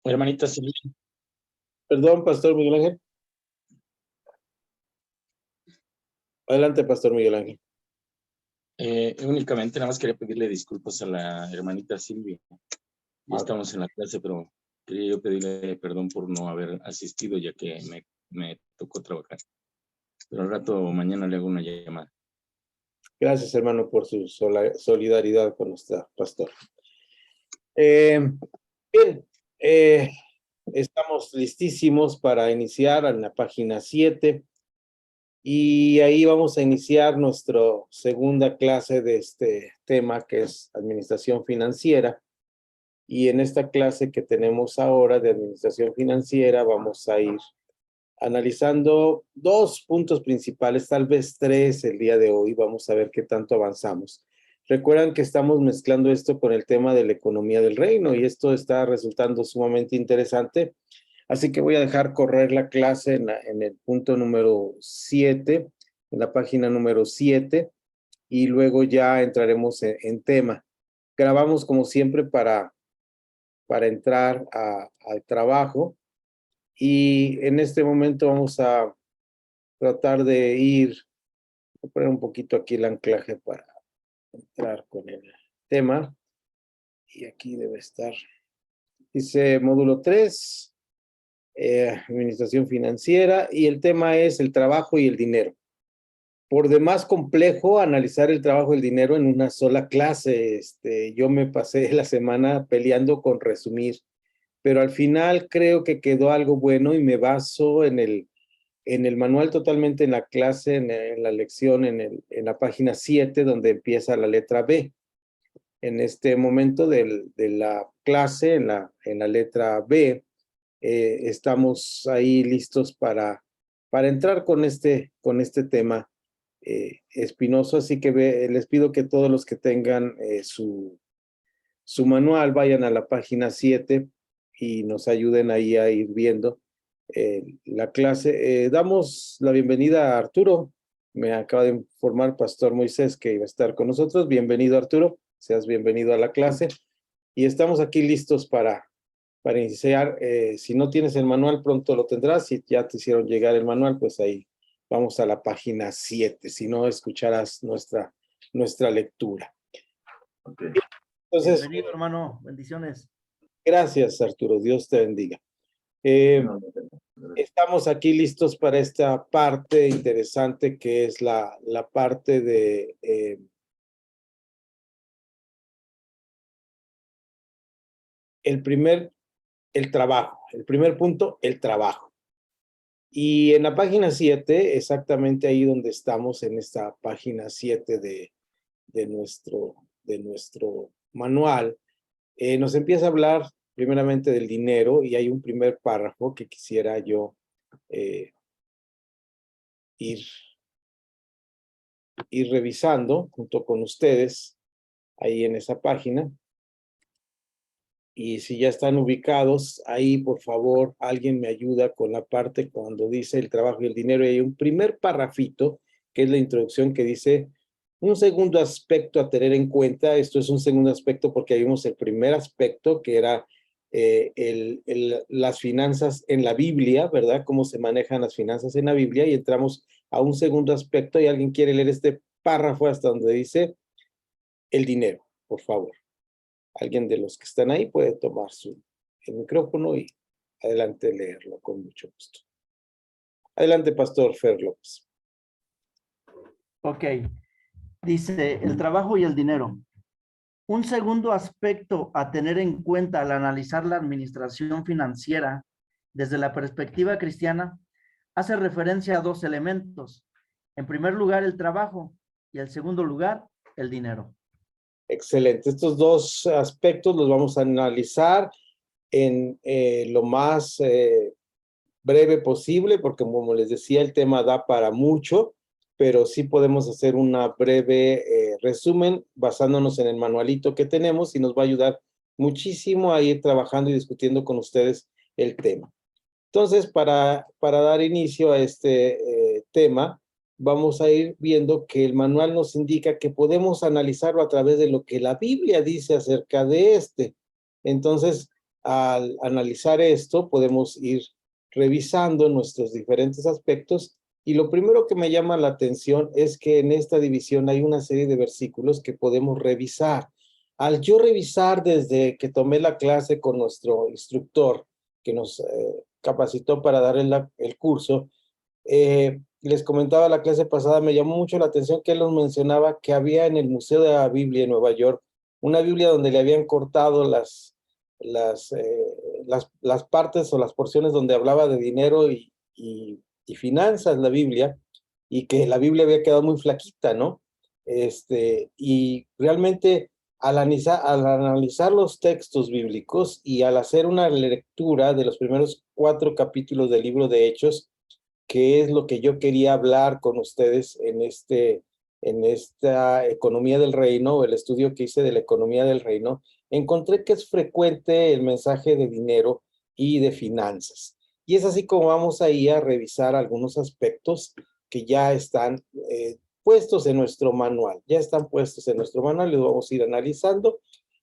Hermanita Silvia. Perdón, Pastor Miguel Ángel. Adelante, Pastor Miguel Ángel. Únicamente nada más quería pedirle disculpas a la hermanita Silvia. Ya estamos en la clase, pero quería yo pedirle perdón por no haber asistido, ya que me tocó trabajar. Pero al rato mañana le hago una llamada. Gracias, hermano, por su solidaridad con nuestra pastor. Bien, estamos listísimos para iniciar en la página 7 y ahí vamos a iniciar nuestra segunda clase de este tema que es administración financiera. Y en esta clase que tenemos ahora de administración financiera vamos a ir analizando 2 puntos principales, tal vez 3 el día de hoy. Vamos a ver qué tanto avanzamos. Recuerdan que estamos mezclando esto con el tema de la economía del reino y esto está resultando sumamente interesante. Así que voy a dejar correr la clase en el punto número 7, en la página número 7, y luego ya entraremos en tema. Grabamos como siempre para entrar al trabajo. Y en este momento vamos a tratar de voy a poner un poquito aquí el anclaje para entrar con el tema. Y aquí debe estar. Dice módulo 3, administración financiera, y el tema es el trabajo y el dinero. Por demás complejo analizar el trabajo y el dinero en una sola clase. Yo me pasé la semana peleando con resumir, pero al final creo que quedó algo bueno y me baso en el manual totalmente, en la clase, en la lección, en la página 7, donde empieza la letra B. En este momento de la clase, en la letra B, estamos ahí listos para entrar con este tema espinoso. Así que les pido que todos los que tengan su manual vayan a la página 7 y nos ayuden ahí a ir viendo la clase. Damos la bienvenida a Arturo. Me acaba de informar Pastor Moisés que iba a estar con nosotros. Bienvenido, Arturo. Seas bienvenido a la clase. Y estamos aquí listos para iniciar. Si no tienes el manual, pronto lo tendrás. Si ya te hicieron llegar el manual, pues ahí vamos a la página 7. Si no, escucharás nuestra lectura. Okay. Entonces, bienvenido, hermano. Bendiciones. Gracias, Arturo. Dios te bendiga. Estamos aquí listos para esta parte interesante que es la parte de el trabajo. El primer punto, el trabajo. Y en la página 7, exactamente ahí donde estamos, en esta página 7 de nuestro manual, nos empieza a hablar primeramente del dinero, y hay un primer párrafo que quisiera yo ir revisando junto con ustedes ahí en esa página. Y si ya están ubicados ahí, por favor, alguien me ayuda con la parte cuando dice el trabajo y el dinero. Y hay un primer parrafito que es la introducción, que dice un segundo aspecto a tener en cuenta. Esto es un segundo aspecto porque vimos el primer aspecto, que era las finanzas en la Biblia, ¿verdad? Cómo se manejan las finanzas en la Biblia, y entramos a un segundo aspecto. Y alguien quiere leer este párrafo hasta donde dice el dinero, por favor. Alguien de los que están ahí puede tomar el micrófono y adelante leerlo con mucho gusto. Adelante, Pastor Fer López. Ok. Dice, el trabajo y el dinero. Un segundo aspecto a tener en cuenta al analizar la administración financiera desde la perspectiva cristiana hace referencia a 2 elementos. En primer lugar, el trabajo, y en segundo lugar, el dinero. Excelente. Estos 2 aspectos los vamos a analizar en lo más breve posible, porque como les decía, el tema da para mucho, pero sí podemos hacer una breve resumen basándonos en el manualito que tenemos, y nos va a ayudar muchísimo a ir trabajando y discutiendo con ustedes el tema. Entonces, para dar inicio a este tema, vamos a ir viendo que el manual nos indica que podemos analizarlo a través de lo que la Biblia dice acerca de este. Entonces, al analizar esto, podemos ir revisando nuestros diferentes aspectos. Y lo primero que me llama la atención es que en esta división hay una serie de versículos que podemos revisar. Al yo revisar desde que tomé la clase con nuestro instructor, que nos capacitó para dar el curso, les comentaba la clase pasada, me llamó mucho la atención que él nos mencionaba que había en el Museo de la Biblia en Nueva York una Biblia donde le habían cortado las partes o las porciones donde hablaba de dinero y finanzas, la Biblia, y que la Biblia había quedado muy flaquita, ¿no? Y realmente al analizar los textos bíblicos y al hacer una lectura de los primeros 4 capítulos del libro de Hechos, que es lo que yo quería hablar con ustedes en esta economía del reino, el estudio que hice de la economía del reino, encontré que es frecuente el mensaje de dinero y de finanzas. Y es así como vamos ahí a revisar algunos aspectos que ya están puestos en nuestro manual. Ya están puestos en nuestro manual, los vamos a ir analizando.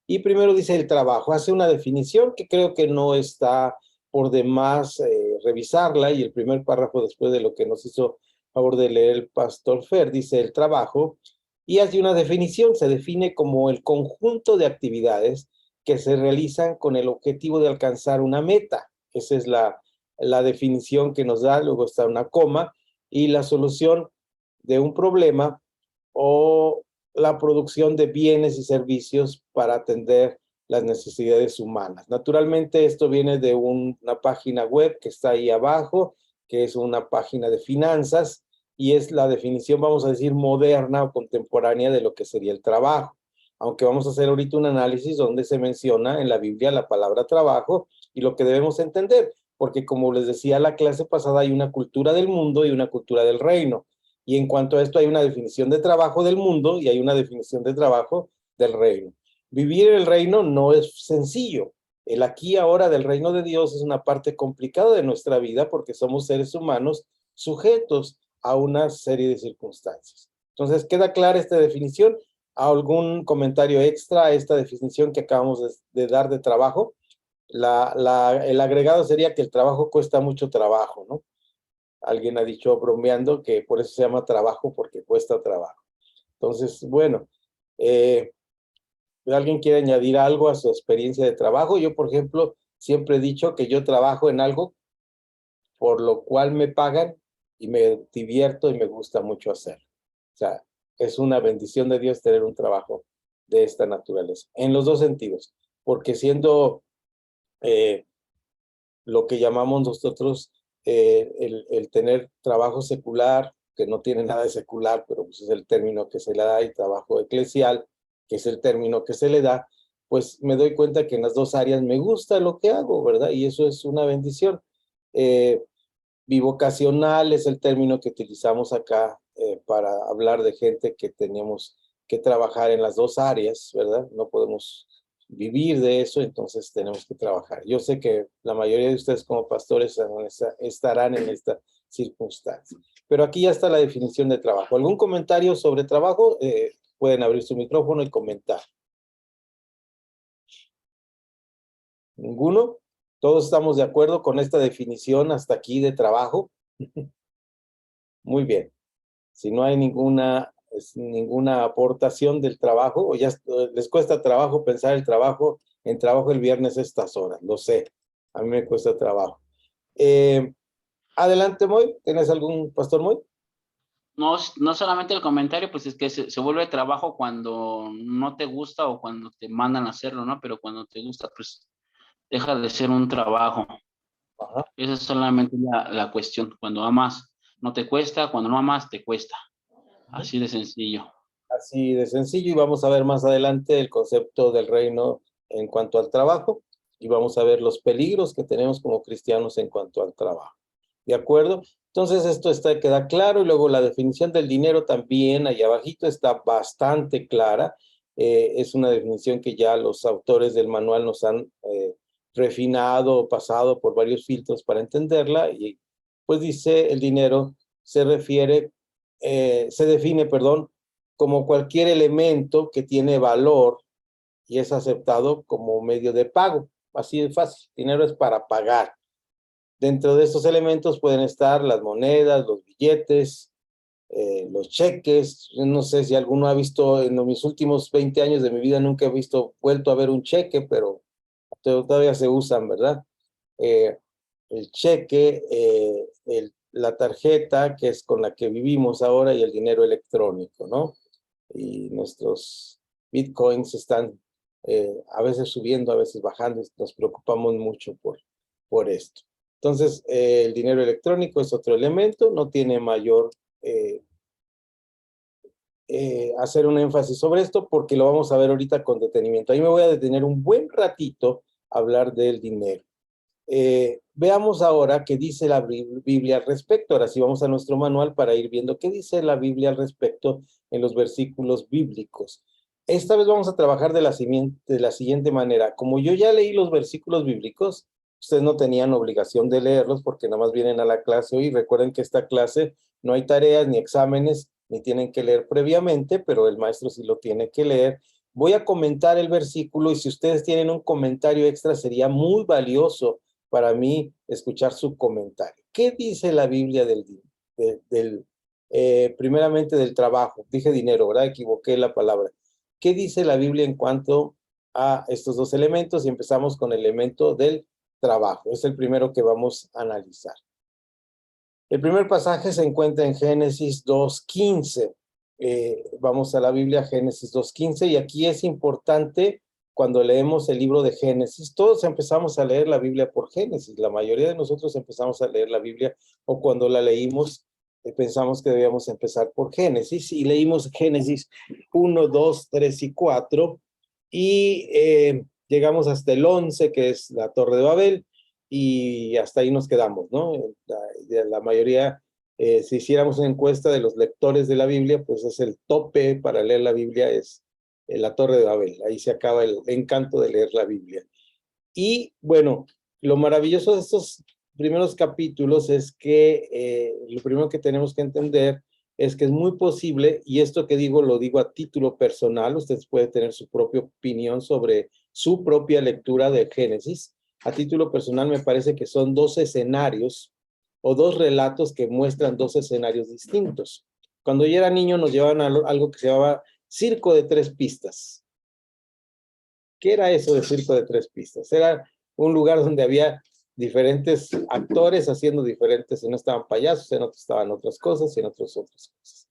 Y primero dice el trabajo, hace una definición que creo que no está por demás revisarla, y el primer párrafo después de lo que nos hizo favor de leer el pastor Fer, dice el trabajo, y hace una definición, se define como el conjunto de actividades que se realizan con el objetivo de alcanzar una meta. Esa es la definición que nos da, luego está una coma, y la solución de un problema o la producción de bienes y servicios para atender las necesidades humanas. Naturalmente, esto viene de una página web que está ahí abajo, que es una página de finanzas, y es la definición, vamos a decir, moderna o contemporánea de lo que sería el trabajo. Aunque vamos a hacer ahorita un análisis donde se menciona en la Biblia la palabra trabajo y lo que debemos entender, porque como les decía la clase pasada, hay una cultura del mundo y una cultura del reino. Y en cuanto a esto, hay una definición de trabajo del mundo y hay una definición de trabajo del reino. Vivir en el reino no es sencillo. El aquí y ahora del reino de Dios es una parte complicada de nuestra vida porque somos seres humanos sujetos a una serie de circunstancias. Entonces, ¿queda clara esta definición? ¿Algún comentario extra a esta definición que acabamos de dar de trabajo? El agregado sería que el trabajo cuesta mucho trabajo, ¿no? Alguien ha dicho bromeando que por eso se llama trabajo, porque cuesta trabajo. Entonces, bueno, ¿alguien quiere añadir algo a su experiencia de trabajo? Yo, por ejemplo, siempre he dicho que yo trabajo en algo por lo cual me pagan y me divierto y me gusta mucho hacer. O sea, es una bendición de Dios tener un trabajo de esta naturaleza, en los dos sentidos, porque siendo lo que llamamos nosotros el tener trabajo secular, que no tiene nada de secular, pero pues es el término que se le da, y trabajo eclesial, que es el término que se le da, pues me doy cuenta que en las dos áreas me gusta lo que hago, ¿verdad? Y eso es una bendición. Bivocacional es el término que utilizamos acá para hablar de gente que tenemos que trabajar en las dos áreas, ¿verdad? No podemos vivir de eso, entonces tenemos que trabajar. Yo sé que la mayoría de ustedes como pastores estarán en esta circunstancia. Pero aquí ya está la definición de trabajo. ¿Algún comentario sobre trabajo? Pueden abrir su micrófono y comentar. ¿Ninguno? ¿Todos estamos de acuerdo con esta definición hasta aquí de trabajo? Muy bien. Si no hay ninguna aportación del trabajo, o ya les cuesta trabajo pensar el trabajo, en trabajo el viernes a estas horas, lo sé, a mí me cuesta trabajo. Adelante, Moy, ¿tienes algún, Pastor Moy? No, no solamente el comentario, pues es que se vuelve trabajo cuando no te gusta o cuando te mandan a hacerlo, ¿no? Pero cuando te gusta, pues deja de ser un trabajo. Ajá. Esa es solamente la cuestión. Cuando amas, no te cuesta, cuando no amas, te cuesta. Así de sencillo. Así de sencillo, y vamos a ver más adelante el concepto del reino en cuanto al trabajo, y vamos a ver los peligros que tenemos como cristianos en cuanto al trabajo. ¿De acuerdo? Entonces esto queda claro, y luego la definición del dinero también allá abajito está bastante clara. Es una definición que ya los autores del manual nos han refinado, pasado por varios filtros para entenderla, y pues dice el dinero se define, perdón, como cualquier elemento que tiene valor y es aceptado como medio de pago. Así de fácil. Dinero es para pagar. Dentro de estos elementos pueden estar las monedas, los billetes, los cheques. No sé si alguno ha visto, en mis últimos 20 años de mi vida nunca he vuelto a ver un cheque, pero todavía se usan, ¿verdad? El cheque, la tarjeta, que es con la que vivimos ahora, y el dinero electrónico, ¿no? Y nuestros bitcoins están a veces subiendo, a veces bajando, y nos preocupamos mucho por esto. Entonces, el dinero electrónico es otro elemento, no tiene mayor hacer un énfasis sobre esto porque lo vamos a ver ahorita con detenimiento. Ahí me voy a detener un buen ratito a hablar del dinero. Veamos ahora qué dice la Biblia al respecto. Ahora sí vamos a nuestro manual para ir viendo qué dice la Biblia al respecto en los versículos bíblicos. Esta vez vamos a trabajar de la siguiente manera. Como yo ya leí los versículos bíblicos, ustedes no tenían obligación de leerlos porque nada más vienen a la clase hoy. Recuerden que esta clase no hay tareas ni exámenes, ni tienen que leer previamente, pero el maestro sí lo tiene que leer. Voy a comentar el versículo y si ustedes tienen un comentario extra sería muy valioso para mí escuchar su comentario. ¿Qué dice la Biblia primeramente del trabajo? Dije dinero, ¿verdad? Equivoqué la palabra. ¿Qué dice la Biblia en cuanto a estos dos elementos? Y empezamos con el elemento del trabajo. Es el primero que vamos a analizar. El primer pasaje se encuentra en Génesis 2:15. Vamos a la Biblia, Génesis 2:15, y aquí es importante cuando leemos el libro de Génesis, todos empezamos a leer la Biblia por Génesis. La mayoría de nosotros empezamos a leer la Biblia o cuando la leímos pensamos que debíamos empezar por Génesis y leímos Génesis 1, 2, 3 y 4 y llegamos hasta el 11, que es la Torre de Babel, y hasta ahí nos quedamos, ¿no? La mayoría, si hiciéramos una encuesta de los lectores de la Biblia, pues es el tope para leer la Biblia, es la Torre de Babel. Ahí se acaba el encanto de leer la Biblia. Y bueno, lo maravilloso de estos primeros capítulos es que lo primero que tenemos que entender es que es muy posible, y esto que digo lo digo a título personal, ustedes pueden tener su propia opinión sobre su propia lectura de Génesis. A título personal me parece que son dos escenarios o dos relatos que muestran dos escenarios distintos. Cuando yo era niño nos llevaban a algo que se llamaba Circo de 3 pistas. ¿Qué era eso de Circo de 3 pistas? Era un lugar donde había diferentes actores haciendo diferentes, en uno estaban payasos, en otros estaban otras cosas, y en otras cosas.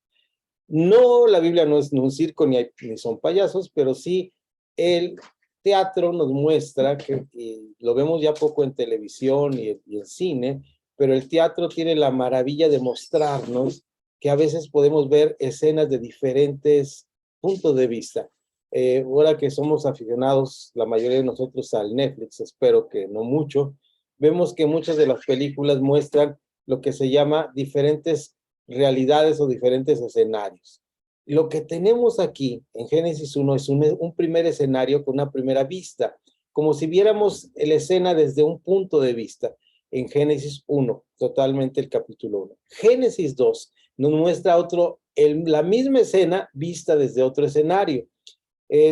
No, la Biblia no es un circo ni son payasos, pero sí el teatro nos muestra que, y lo vemos ya poco en televisión y en cine, pero el teatro tiene la maravilla de mostrarnos que a veces podemos ver escenas de diferentes puntos de vista. Ahora que somos aficionados, la mayoría de nosotros, al Netflix, espero que no mucho, vemos que muchas de las películas muestran lo que se llama diferentes realidades o diferentes escenarios. Lo que tenemos aquí en Génesis 1 es un primer escenario con una primera vista, como si viéramos la escena desde un punto de vista. En Génesis 1, totalmente el capítulo 1. Génesis 2 nos muestra la misma escena vista desde otro escenario.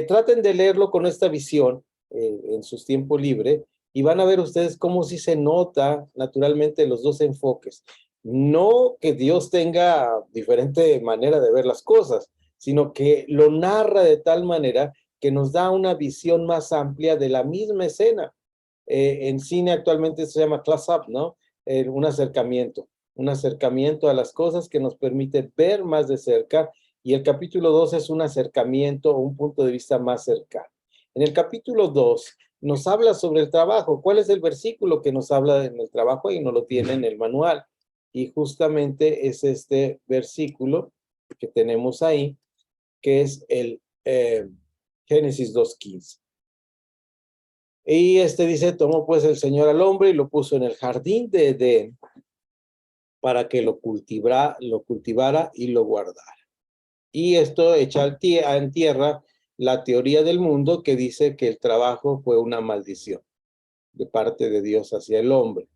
Traten de leerlo con esta visión en sus tiempos libres y van a ver ustedes cómo sí se nota naturalmente los dos enfoques. No que Dios tenga diferente manera de ver las cosas, sino que lo narra de tal manera que nos da una visión más amplia de la misma escena. En cine actualmente se llama close-up, ¿no? Un acercamiento a las cosas que nos permite ver más de cerca, y el capítulo 2 es un acercamiento o un punto de vista más cercano. En el capítulo 2 nos habla sobre el trabajo. ¿Cuál es el versículo que nos habla en el trabajo? Y no lo tiene en el manual. Y justamente es este versículo que tenemos ahí, que es el Génesis 2:15. Y dice, tomó pues el Señor al hombre y lo puso en el jardín de Edén para que lo cultivara y lo guardara. Y esto echa en tierra la teoría del mundo que dice que el trabajo fue una maldición de parte de Dios hacia el hombre.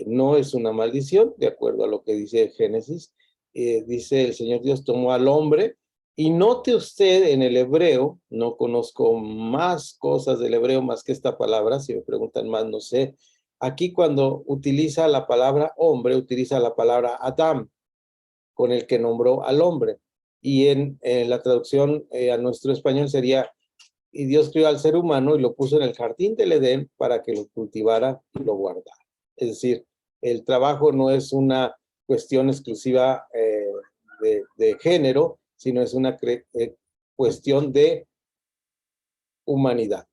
No es una maldición, de acuerdo a lo que dice Génesis. Dice el Señor Dios tomó al hombre Y note usted en el hebreo, no conozco más cosas del hebreo más que esta palabra, si me preguntan más, no sé. Aquí cuando utiliza la palabra hombre, utiliza la palabra Adam, con el que nombró al hombre. Y en la traducción a nuestro español sería, y Dios crió al ser humano y lo puso en el jardín del Edén para que lo cultivara y lo guardara. Es decir, el trabajo no es una cuestión exclusiva de género, sino es una cuestión de humanidad.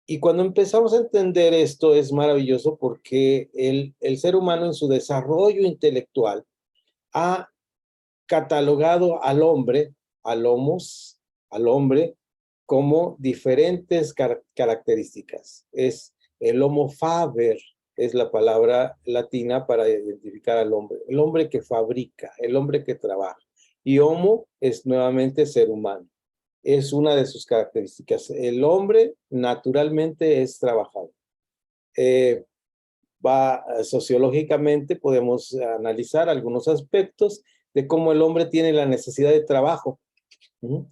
Y cuando empezamos a entender esto es maravilloso porque el ser humano en su desarrollo intelectual ha catalogado al hombre, al hombre, como diferentes características. Es el homo faber, es la palabra latina para identificar al hombre. El hombre que fabrica, el hombre que trabaja. Y homo es nuevamente ser humano. Es una de sus características. El hombre naturalmente es trabajador. Sociológicamente podemos analizar algunos aspectos de cómo el hombre tiene la necesidad de trabajo.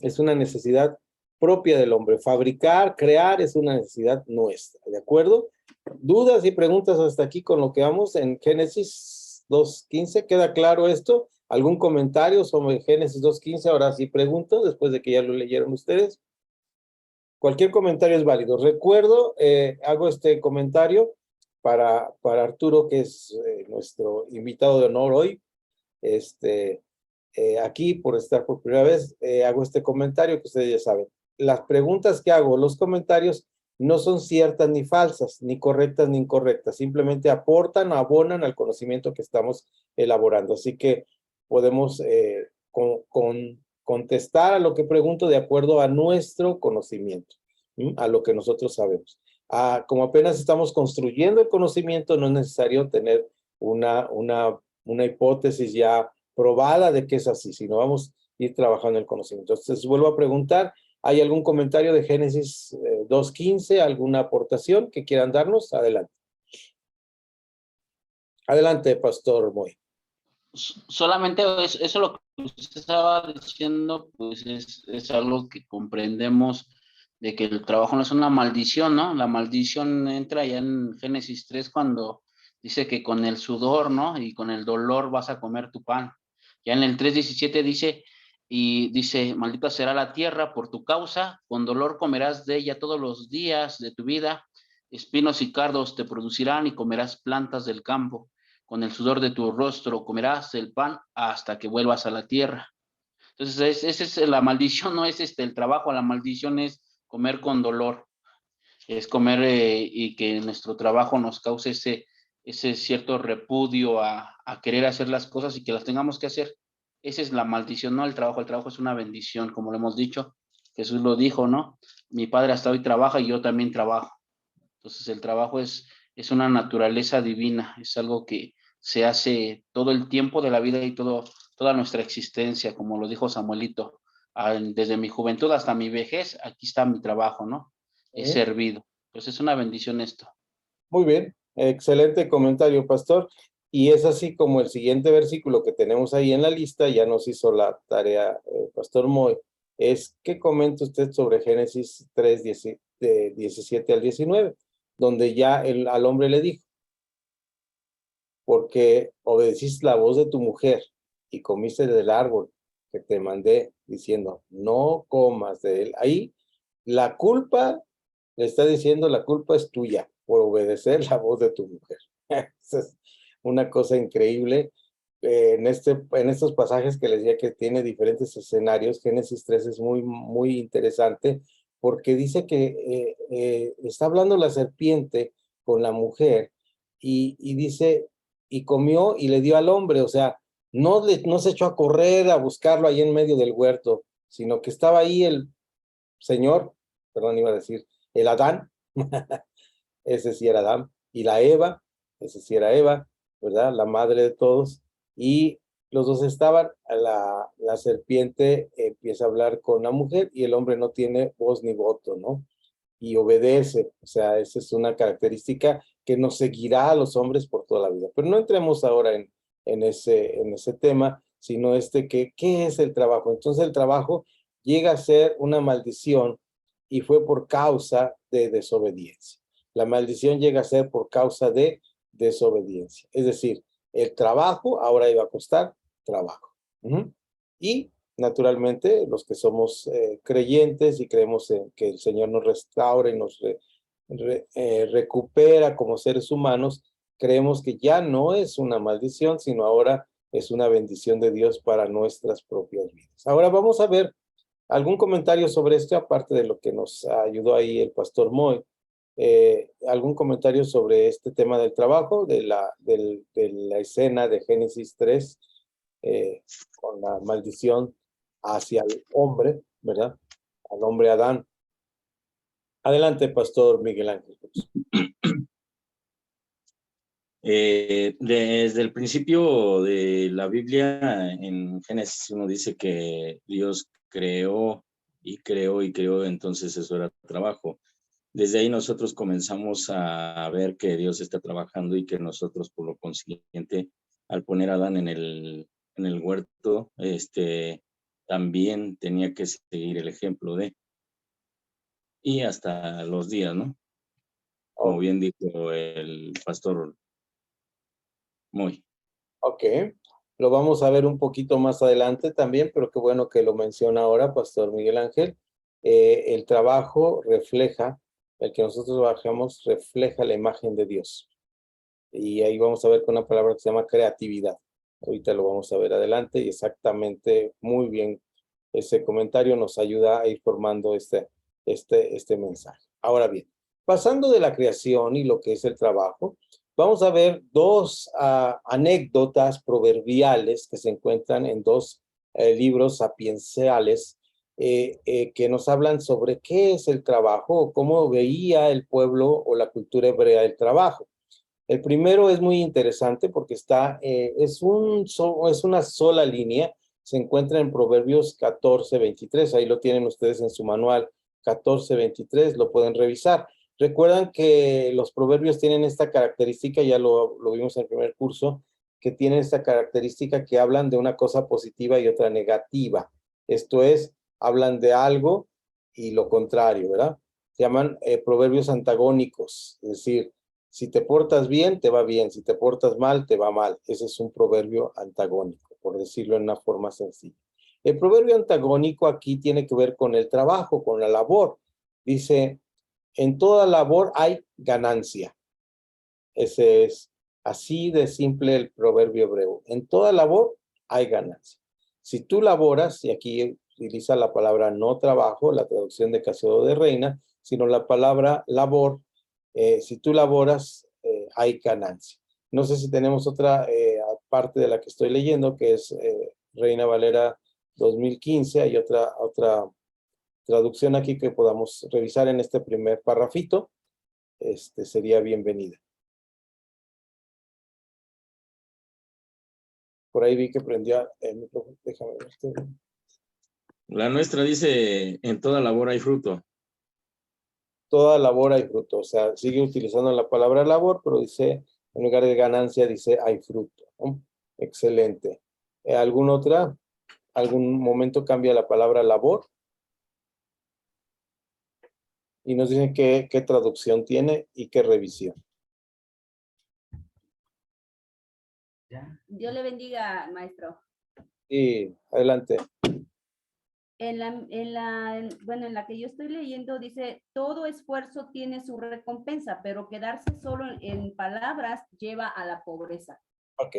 Es una necesidad propia del hombre. Fabricar, crear es una necesidad nuestra, ¿de acuerdo? ¿Dudas y preguntas hasta aquí con lo que vamos en Génesis 2.15? ¿Queda claro esto? ¿Algún comentario sobre Génesis 2.15? Ahora sí pregunto, después de que ya lo leyeron ustedes. Cualquier comentario es válido. Recuerdo, hago este comentario para Arturo, que es nuestro invitado de honor hoy. Aquí, por estar por primera vez, hago este comentario que ustedes ya saben. Las preguntas que hago, los comentarios, no son ciertas ni falsas, ni correctas ni incorrectas. Simplemente aportan o abonan al conocimiento que estamos elaborando. Así que podemos contestar a lo que pregunto de acuerdo a nuestro conocimiento, a lo que nosotros sabemos. Como apenas estamos construyendo el conocimiento, no es necesario tener una hipótesis ya probada de que es así, sino vamos a ir trabajando el conocimiento. Entonces, vuelvo a preguntar, ¿hay algún comentario de Génesis 2.15, alguna aportación que quieran darnos? Adelante. Adelante, Pastor Moy. Solamente eso lo que usted estaba diciendo, pues es algo que comprendemos de que el trabajo no es una maldición, ¿no? La maldición entra ya en Génesis 3 cuando dice que con el sudor, ¿no? Y con el dolor vas a comer tu pan. Ya en el 3:17 dice, maldita será la tierra por tu causa, con dolor comerás de ella todos los días de tu vida, espinos y cardos te producirán y comerás plantas del campo. Con el sudor de tu rostro comerás el pan hasta que vuelvas a la tierra. Entonces, esa es la maldición, no es el trabajo, la maldición es comer con dolor, es comer y que nuestro trabajo nos cause ese cierto repudio a querer hacer las cosas y que las tengamos que hacer. Esa es la maldición, no el trabajo es una bendición, como lo hemos dicho, Jesús lo dijo, ¿no? Mi padre hasta hoy trabaja y yo también trabajo. Entonces el trabajo es una naturaleza divina, es algo que se hace todo el tiempo de la vida y toda nuestra existencia, como lo dijo Samuelito, desde mi juventud hasta mi vejez, aquí está mi trabajo, ¿no? He servido. Pues es una bendición esto. Muy bien, excelente comentario, Pastor. Y es así como el siguiente versículo que tenemos ahí en la lista, ya nos hizo la tarea Pastor Moy, es ¿qué comenta usted sobre Génesis 3, 17 al 19? Donde ya al hombre le dijo, porque obedeciste la voz de tu mujer y comiste del árbol que te mandé diciendo, no comas de él. Ahí la culpa, le está diciendo, la culpa es tuya por obedecer la voz de tu mujer. Esa es una cosa increíble. En estos pasajes que les decía que tiene diferentes escenarios, Génesis 3 es muy, muy interesante porque dice que está hablando la serpiente con la mujer y dice, y comió y le dio al hombre, o sea, no se echó a correr a buscarlo ahí en medio del huerto, sino que estaba ahí el Señor, perdón, iba a decir, el Adán, ese sí era Adán, y la Eva, ese sí era Eva, ¿verdad? La madre de todos, y los dos estaban, la serpiente empieza a hablar con la mujer y el hombre no tiene voz ni voto, ¿no? Y obedece, o sea, esa es una característica que nos seguirá a los hombres por toda la vida. Pero no entremos ahora en ese tema, sino ¿qué es el trabajo? Entonces el trabajo llega a ser una maldición y fue por causa de desobediencia. La maldición llega a ser por causa de desobediencia. Es decir, el trabajo ahora iba a costar trabajo. Y naturalmente los que somos creyentes y creemos en que el Señor nos restaura y nos recupera como seres humanos, creemos que ya no es una maldición, sino ahora es una bendición de Dios para nuestras propias vidas. Ahora vamos a ver algún comentario sobre esto, aparte de lo que nos ayudó ahí el pastor Moy. ¿Algún comentario sobre este tema del trabajo, de la escena de Génesis 3, con la maldición hacia el hombre, ¿verdad? Al hombre Adán. Adelante, pastor Miguel Ángel. Desde el principio de la Biblia, en Génesis 1 dice que Dios creó y creó y creó, entonces eso era trabajo. Desde ahí nosotros comenzamos a ver que Dios está trabajando y que nosotros, por lo consiguiente, al poner a Adán en el huerto, también tenía que seguir el ejemplo de, y hasta los días, ¿no? Como bien dijo el pastor Moy. Ok, lo vamos a ver un poquito más adelante también, pero qué bueno que lo menciona ahora, pastor Miguel Ángel. El trabajo refleja, el que nosotros trabajamos refleja la imagen de Dios. Y ahí vamos a ver con una palabra que se llama creatividad. Ahorita lo vamos a ver adelante y exactamente muy bien. Ese comentario nos ayuda a ir formando este mensaje. Ahora bien, pasando de la creación y lo que es el trabajo, vamos a ver dos anécdotas proverbiales que se encuentran en dos libros sapienciales que nos hablan sobre qué es el trabajo o cómo veía el pueblo o la cultura hebrea el trabajo. El primero es muy interesante porque es una sola línea, se encuentra en Proverbios 14:23, ahí lo tienen ustedes en su manual, 14:23, lo pueden revisar. Recuerdan que los proverbios tienen esta característica, ya lo vimos en el primer curso, que tienen esta característica que hablan de una cosa positiva y otra negativa. Esto es, hablan de algo y lo contrario, ¿verdad? Se llaman proverbios antagónicos, es decir, si te portas bien, te va bien. Si te portas mal, te va mal. Ese es un proverbio antagónico, por decirlo en una forma sencilla. El proverbio antagónico aquí tiene que ver con el trabajo, con la labor. Dice, en toda labor hay ganancia. Ese es así de simple el proverbio hebreo. En toda labor hay ganancia. Si tú laboras, y aquí utiliza la palabra no trabajo, la traducción de Casero de Reina, sino la palabra labor, si tú laboras, hay ganancia. No sé si tenemos otra parte de la que estoy leyendo, que es Reina Valera 2015. Hay otra traducción aquí que podamos revisar en este primer parrafito. Sería bienvenida. Por ahí vi que prendió el micrófono. Déjame ver. La nuestra dice, en toda labor hay fruto. Toda labor hay fruto. O sea, sigue utilizando la palabra labor, pero dice, en lugar de ganancia, dice hay fruto. Excelente. ¿Algún momento cambia la palabra labor? Y nos dicen qué traducción tiene y qué revisión. Dios le bendiga, maestro. Sí, adelante. En la que yo estoy leyendo dice, todo esfuerzo tiene su recompensa, pero quedarse solo en palabras lleva a la pobreza. Ok.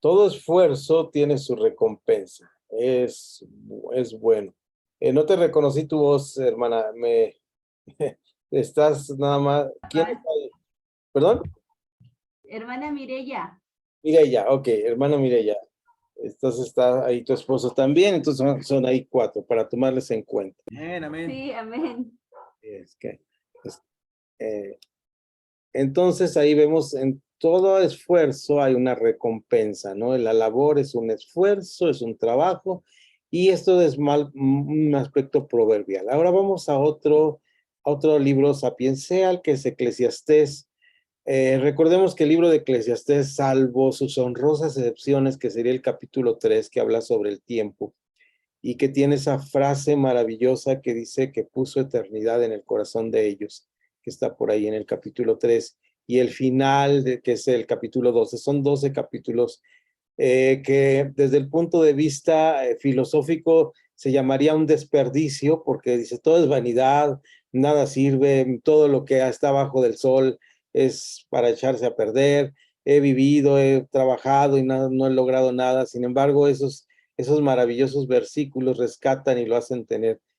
Todo esfuerzo tiene su recompensa. Es bueno. No te reconocí tu voz, hermana. Estás nada más. ¿Quién está ahí? ¿Perdón? Hermana Mireya. Mireya, ok, hermana Mireya. Entonces está ahí tu esposo también, entonces son ahí 4 para tomarles en cuenta. Amén, amén. Sí, amén. Entonces ahí vemos en todo esfuerzo hay una recompensa, ¿no? La labor es un esfuerzo, es un trabajo, y esto es un aspecto proverbial. Ahora vamos a otro libro sapiencial, que es Eclesiastés Recordemos que el libro de Eclesiastés, salvo sus honrosas excepciones, que sería el capítulo 3, que habla sobre el tiempo, y que tiene esa frase maravillosa que dice que puso eternidad en el corazón de ellos, que está por ahí en el capítulo 3, y el final, que es el capítulo 12. Son 12 capítulos que desde el punto de vista filosófico se llamaría un desperdicio, porque dice, todo es vanidad, nada sirve, todo lo que está abajo del sol es para echarse a perder, he vivido, he trabajado y no he logrado nada. Sin embargo, esos maravillosos versículos rescatan y lo hacen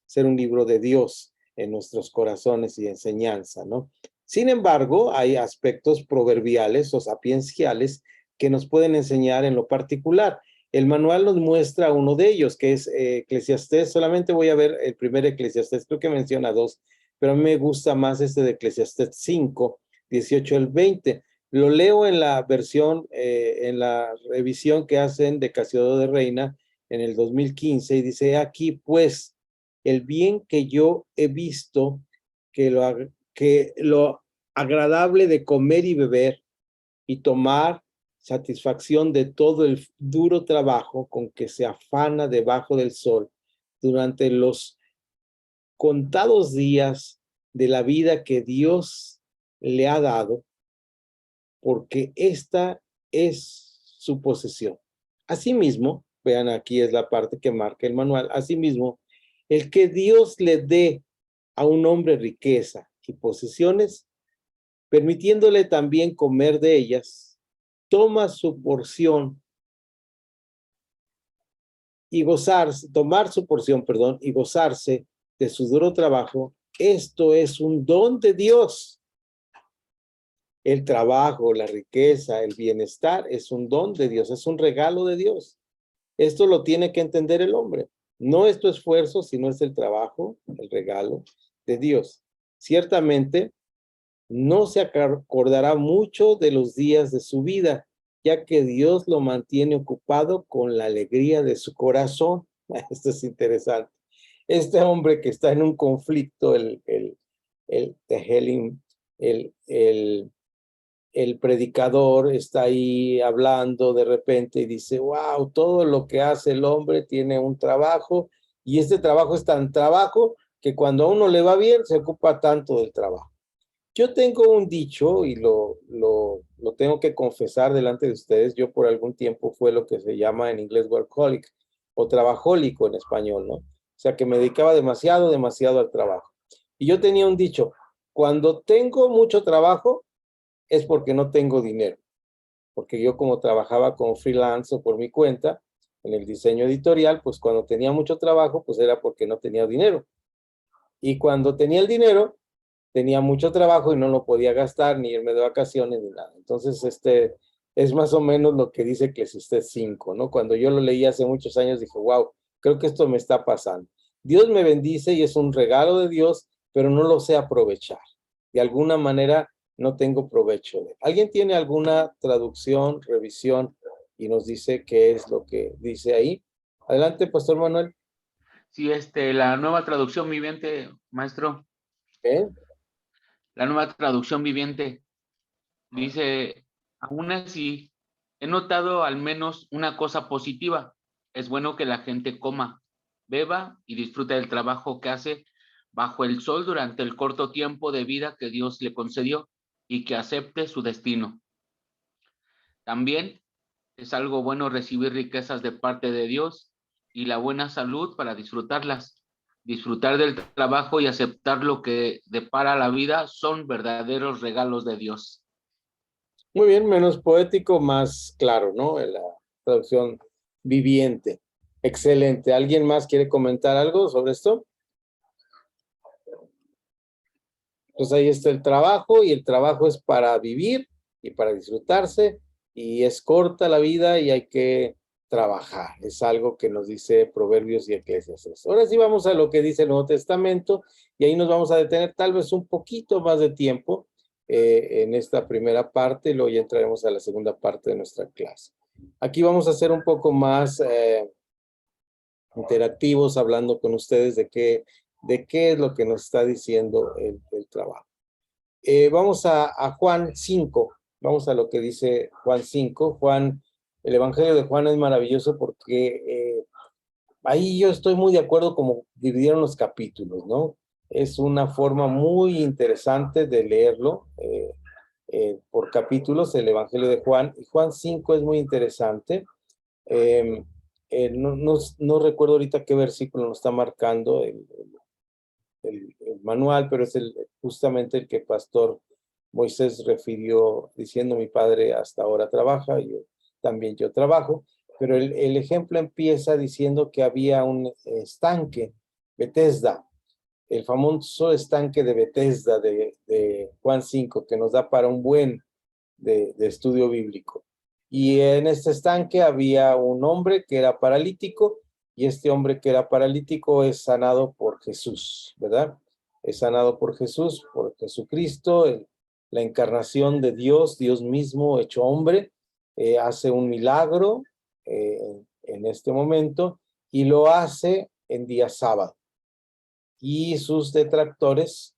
ser un libro de Dios en nuestros corazones y enseñanza, ¿no? Sin embargo, hay aspectos proverbiales o sapienciales que nos pueden enseñar en lo particular. El manual nos muestra uno de ellos, que es Eclesiastés. Solamente voy a ver el primer Eclesiastés, creo que menciona 2, pero a mí me gusta más este de Eclesiastés 5, 18 al 20. Lo leo en la versión, en la revisión que hacen de Casiodoro de Reina en el 2015, y dice, aquí pues, el bien que yo he visto, que lo agradable de comer y beber y tomar satisfacción de todo el duro trabajo con que se afana debajo del sol durante los contados días de la vida que Dios le ha dado, porque esta es su posesión. Asimismo, vean, aquí es la parte que marca el manual, asimismo, el que Dios le dé a un hombre riqueza y posesiones, permitiéndole también comer de ellas, toma su porción y tomar su porción, y gozarse de su duro trabajo. Esto es un don de Dios. El trabajo, la riqueza, el bienestar es un don de Dios, es un regalo de Dios. Esto lo tiene que entender el hombre. No es tu esfuerzo, sino es el trabajo, el regalo de Dios. Ciertamente, no se acordará mucho de los días de su vida, ya que Dios lo mantiene ocupado con la alegría de su corazón. Esto es interesante. Este hombre que está en un conflicto, el Tehelim, el predicador está ahí hablando de repente y dice, wow, todo lo que hace el hombre tiene un trabajo, y este trabajo es tan trabajo que cuando a uno le va bien se ocupa tanto del trabajo. Yo tengo un dicho y lo tengo que confesar delante de ustedes. Yo por algún tiempo fue lo que se llama en inglés workaholic o trabajólico en español, ¿no? O sea, que me dedicaba demasiado al trabajo. Y yo tenía un dicho, cuando tengo mucho trabajo es porque no tengo dinero. Porque yo, como trabajaba como freelance o por mi cuenta en el diseño editorial, pues cuando tenía mucho trabajo, pues era porque no tenía dinero. Y cuando tenía el dinero, tenía mucho trabajo y no lo podía gastar, ni irme de vacaciones, ni nada. Entonces, es más o menos lo que dice Eclesiastés 5, ¿no? Cuando yo lo leí hace muchos años, dije, wow, creo que esto me está pasando. Dios me bendice y es un regalo de Dios, pero no lo sé aprovechar. De alguna manera no tengo provecho de él. ¿Alguien tiene alguna traducción, revisión y nos dice qué es lo que dice ahí? Adelante, Pastor Manuel. Sí, la nueva traducción viviente, maestro. ¿Eh? La nueva traducción viviente dice, aún así, he notado al menos una cosa positiva. Es bueno que la gente coma, beba y disfrute del trabajo que hace bajo el sol durante el corto tiempo de vida que Dios le concedió y que acepte su destino. También es algo bueno recibir riquezas de parte de Dios y la buena salud para disfrutarlas. Disfrutar del trabajo y aceptar lo que depara la vida son verdaderos regalos de Dios. Muy bien, menos poético, más claro, ¿no? La traducción viviente. Excelente. ¿Alguien más quiere comentar algo sobre esto? Pues ahí está el trabajo, y el trabajo es para vivir y para disfrutarse, y es corta la vida y hay que trabajar. Es algo que nos dice Proverbios y Eclesiastés. Ahora sí vamos a lo que dice el Nuevo Testamento, y ahí nos vamos a detener tal vez un poquito más de tiempo en esta primera parte, y luego ya entraremos a la segunda parte de nuestra clase. Aquí vamos a ser un poco más interactivos, hablando con ustedes de qué es lo que nos está diciendo el trabajo. Vamos a Juan 5. Vamos a lo que dice Juan 5. El Evangelio de Juan es maravilloso porque ahí yo estoy muy de acuerdo como dividieron los capítulos, ¿no? Es una forma muy interesante de leerlo por capítulos, el Evangelio de Juan. Y Juan 5 es muy interesante. No recuerdo ahorita qué versículo nos está marcando el manual, pero es justamente el que Pastor Moisés refirió diciendo: mi padre hasta ahora trabaja, yo trabajo. Pero el ejemplo empieza diciendo que había un estanque, Bethesda, el famoso estanque de Bethesda de Juan 5, que nos da para un buen de estudio bíblico. Y en este estanque había un hombre que era paralítico, y este hombre que era paralítico es sanado por Jesús, ¿verdad? Es sanado por Jesús, por Jesucristo, la encarnación de Dios, Dios mismo hecho hombre, hace un milagro en este momento, y lo hace en día sábado. Y sus detractores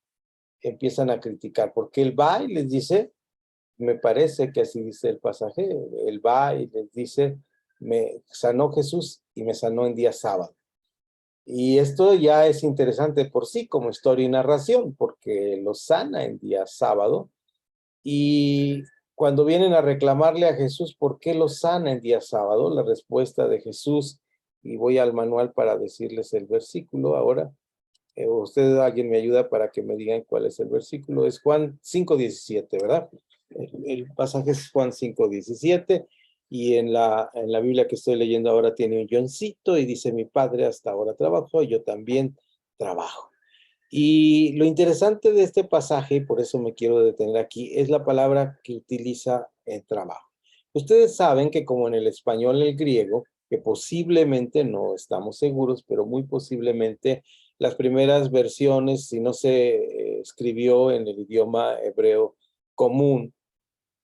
empiezan a criticar, porque él va y les dice, me parece que así dice el pasaje, él va y les dice, me sanó Jesús y me sanó en día sábado. Y esto ya es interesante por sí como historia y narración, porque lo sana en día sábado. Y cuando vienen a reclamarle a Jesús por qué lo sana en día sábado, la respuesta de Jesús, y voy al manual para decirles el versículo ahora, ustedes, alguien me ayuda para que me digan cuál es el versículo, es Juan 5:17, ¿verdad? El pasaje es Juan 5:17, y en la Biblia que estoy leyendo ahora tiene un guioncito y dice: mi padre hasta ahora trabajó, yo también trabajo. Y lo interesante de este pasaje, y por eso me quiero detener aquí, es la palabra que utiliza en trabajo. Ustedes saben que como en el español y el griego, que posiblemente, no estamos seguros, pero muy posiblemente las primeras versiones, si no se escribió en el idioma hebreo común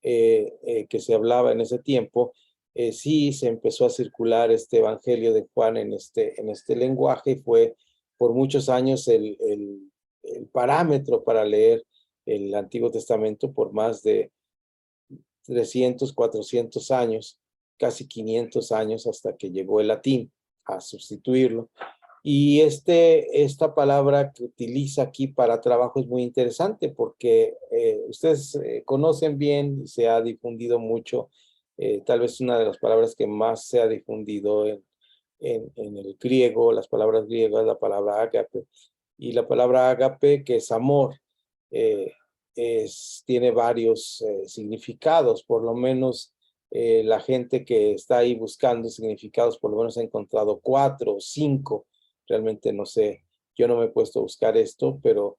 que se hablaba en ese tiempo, sí se empezó a circular este Evangelio de Juan en este lenguaje, y fue por muchos años el parámetro para leer el Antiguo Testamento por más de 300, 400 años, casi 500 años, hasta que llegó el latín a sustituirlo. Y esta palabra que utiliza aquí para trabajo es muy interesante porque ustedes conocen bien y se ha difundido mucho, tal vez una de las palabras que más se ha difundido en el griego, las palabras griegas, la palabra ágape. Y la palabra ágape, que es amor, eh, tiene varios significados, por lo menos la gente que está ahí buscando significados, por lo menos ha encontrado 4 o 5. Realmente no sé, yo no me he puesto a buscar esto, pero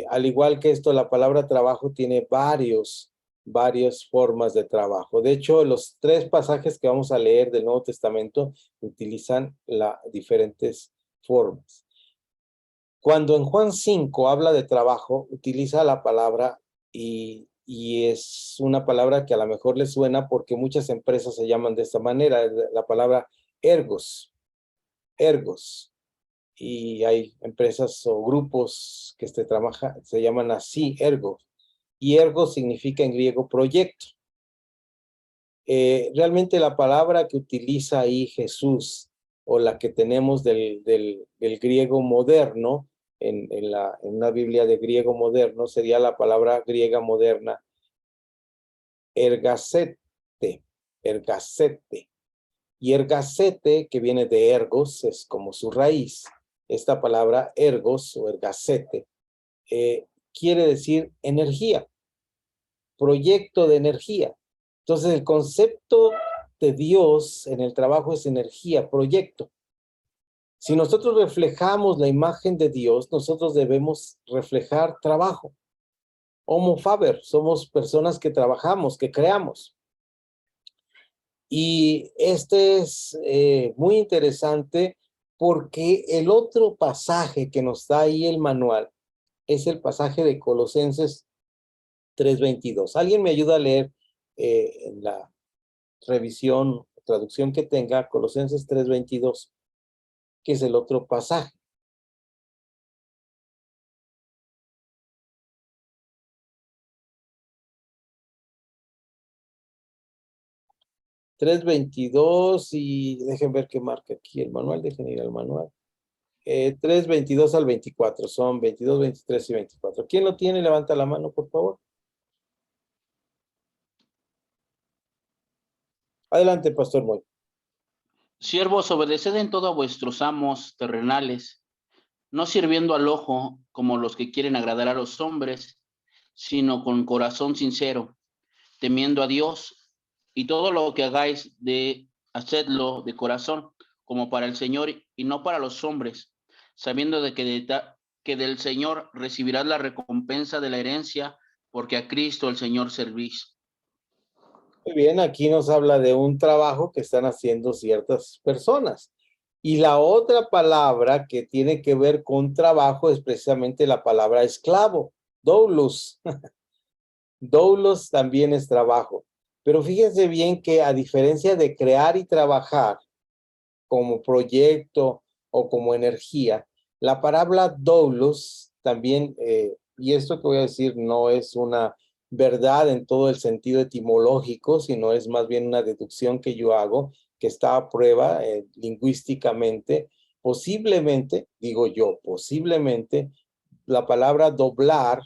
al igual que esto, la palabra trabajo tiene varias formas de trabajo. De hecho, los 3 pasajes que vamos a leer del Nuevo Testamento utilizan diferentes formas. Cuando en Juan 5 habla de trabajo, utiliza la palabra y es una palabra que a lo mejor le suena porque muchas empresas se llaman de esta manera, la palabra ergos. Y hay empresas o grupos que se llaman así, ergos. Y ergo significa en griego proyecto. Realmente la palabra que utiliza ahí Jesús, o la que tenemos del griego moderno, en una Biblia de griego moderno, sería la palabra griega moderna, ergasete. Y ergasete, que viene de ergos, es como su raíz. Esta palabra ergos o ergasete quiere decir energía, proyecto de energía. Entonces el concepto de Dios en el trabajo es energía, proyecto. Si nosotros reflejamos la imagen de Dios, nosotros debemos reflejar trabajo. Homo faber, somos personas que trabajamos, que creamos. Y este es muy interesante porque el otro pasaje que nos da ahí el manual es el pasaje de Colosenses 3:22. ¿Alguien me ayuda a leer en la revisión, traducción que tenga, Colosenses 3:22, que es el otro pasaje? 3:22 y dejen ver qué marca aquí el manual, dejen ir al manual. 3:22 al 24, son 22, 23 y 24. ¿Quién lo tiene? Levanta la mano, por favor. Adelante, Pastor Moy. Siervos, obedeced en todo a vuestros amos terrenales, no sirviendo al ojo como los que quieren agradar a los hombres, sino con corazón sincero, temiendo a Dios, y todo lo que hagáis hacedlo de corazón, como para el Señor y no para los hombres, sabiendo de que del Señor recibirás la recompensa de la herencia, porque a Cristo el Señor servís. Muy bien, aquí nos habla de un trabajo que están haciendo ciertas personas. Y la otra palabra que tiene que ver con trabajo es precisamente la palabra esclavo, doulos. Doulos también es trabajo. Pero fíjense bien que a diferencia de crear y trabajar como proyecto o como energía, la palabra doulos también, y esto que voy a decir no es una verdad en todo el sentido etimológico, sino es más bien una deducción que yo hago, que está a prueba lingüísticamente. Posiblemente, digo yo, posiblemente la palabra doblar,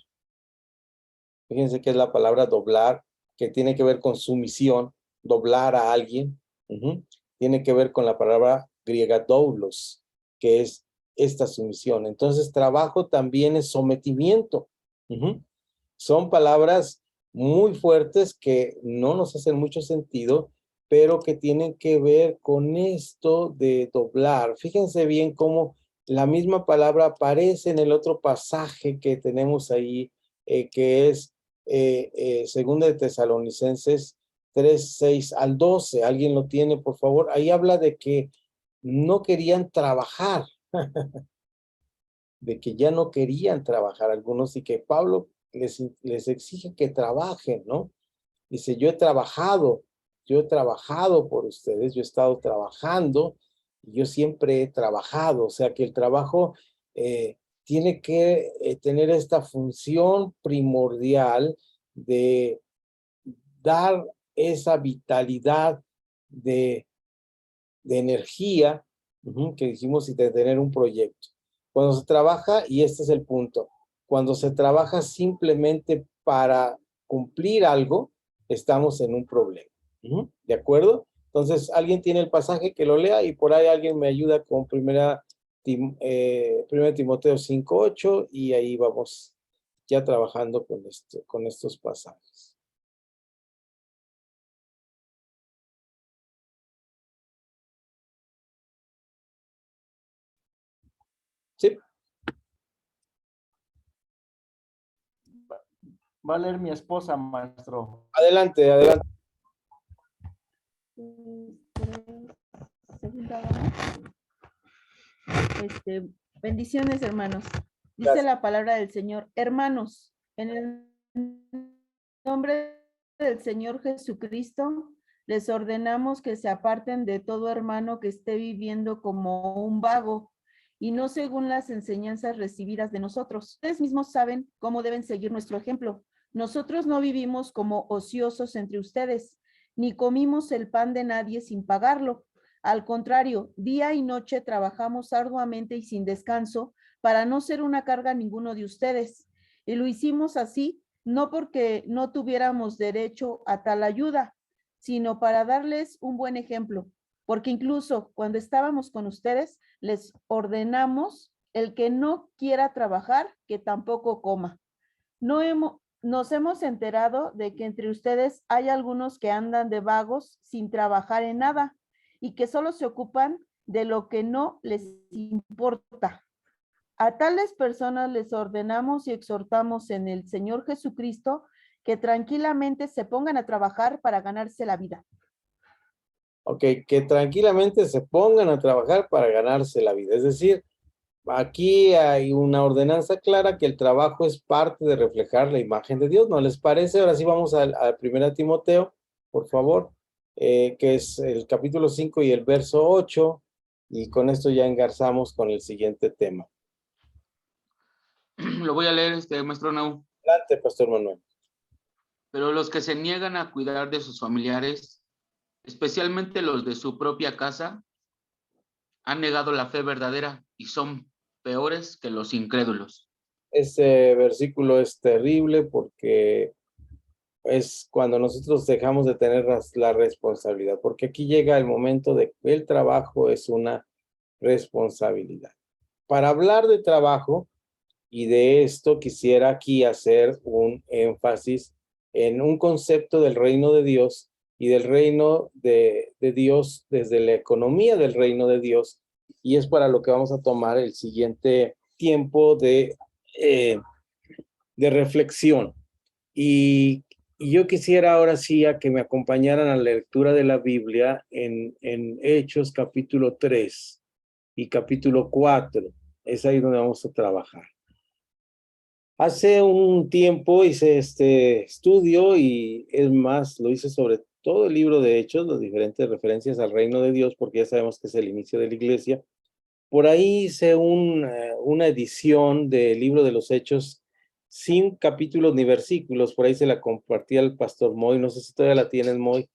fíjense que es la palabra doblar, que tiene que ver con sumisión, doblar a alguien, tiene que ver con la palabra griega doulos, que es esta sumisión. Entonces, trabajo también es sometimiento. Son palabras muy fuertes que no nos hacen mucho sentido, pero que tienen que ver con esto de doblar. Fíjense bien cómo la misma palabra aparece en el otro pasaje que tenemos ahí, que es Segunda de Tesalonicenses 3:6 al 12. ¿Alguien lo tiene, por favor? Ahí habla de que no querían trabajar, de que ya no querían trabajar algunos y que Pablo les exige que trabajen, ¿no? Dice, yo he trabajado por ustedes, yo he estado trabajando, y yo siempre he trabajado, o sea que el trabajo tiene que tener esta función primordial de dar esa vitalidad de energía, que dijimos, y de tener un proyecto. Cuando se trabaja, y este es el punto, cuando se trabaja simplemente para cumplir algo, estamos en un problema. ¿De acuerdo? Entonces, alguien tiene el pasaje que lo lea y por ahí alguien me ayuda con primera Timoteo 5:8 y ahí vamos ya trabajando con estos pasajes. Sí. Va a leer mi esposa, maestro. Adelante, adelante. Bendiciones, hermanos. Dice Gracias. la palabra del Señor, hermanos, en el nombre del Señor Jesucristo, les ordenamos que se aparten de todo hermano que esté viviendo como un vago y no según las enseñanzas recibidas de nosotros. Ustedes mismos saben cómo deben seguir nuestro ejemplo. Nosotros no vivimos como ociosos entre ustedes, ni comimos el pan de nadie sin pagarlo. Al contrario, día y noche trabajamos arduamente y sin descanso para no ser una carga a ninguno de ustedes. Y lo hicimos así, no porque no tuviéramos derecho a tal ayuda, sino para darles un buen ejemplo. Porque incluso cuando estábamos con ustedes, les ordenamos el que no quiera trabajar, que tampoco coma. Nos hemos enterado de que entre ustedes hay algunos que andan de vagos sin trabajar en nada y que solo se ocupan de lo que no les importa. A tales personas les ordenamos y exhortamos en el Señor Jesucristo que tranquilamente se pongan a trabajar para ganarse la vida. Ok, que tranquilamente se pongan a trabajar para ganarse la vida. Es decir, aquí hay una ordenanza clara que el trabajo es parte de reflejar la imagen de Dios, ¿no les parece? Ahora sí vamos a 1 Timoteo, por favor, que es el capítulo 5 y el verso 8, y con esto ya engarzamos con el siguiente tema. Lo voy a leer, maestro Nau. Adelante, Pastor Manuel. Pero los que se niegan a cuidar de sus familiares, especialmente los de su propia casa, han negado la fe verdadera y son peores que los incrédulos. Este versículo es terrible porque es cuando nosotros dejamos de tener la responsabilidad, porque aquí llega el momento de que el trabajo es una responsabilidad. Para hablar de trabajo y de esto, quisiera aquí hacer un énfasis en un concepto del reino de Dios y del reino de Dios desde la economía del reino de Dios, y es para lo que vamos a tomar el siguiente tiempo de reflexión. Y yo quisiera ahora sí a que me acompañaran a la lectura de la Biblia en Hechos capítulo 3 y capítulo 4. Es ahí donde vamos a trabajar. Hace un tiempo hice este estudio y es más, lo hice sobre todo el libro de Hechos, las diferentes referencias al reino de Dios, porque ya sabemos que es el inicio de la iglesia. Por ahí hice una edición del libro de los Hechos sin capítulos ni versículos. Por ahí se la compartí al pastor Moy. No sé si todavía la tienes, Moy.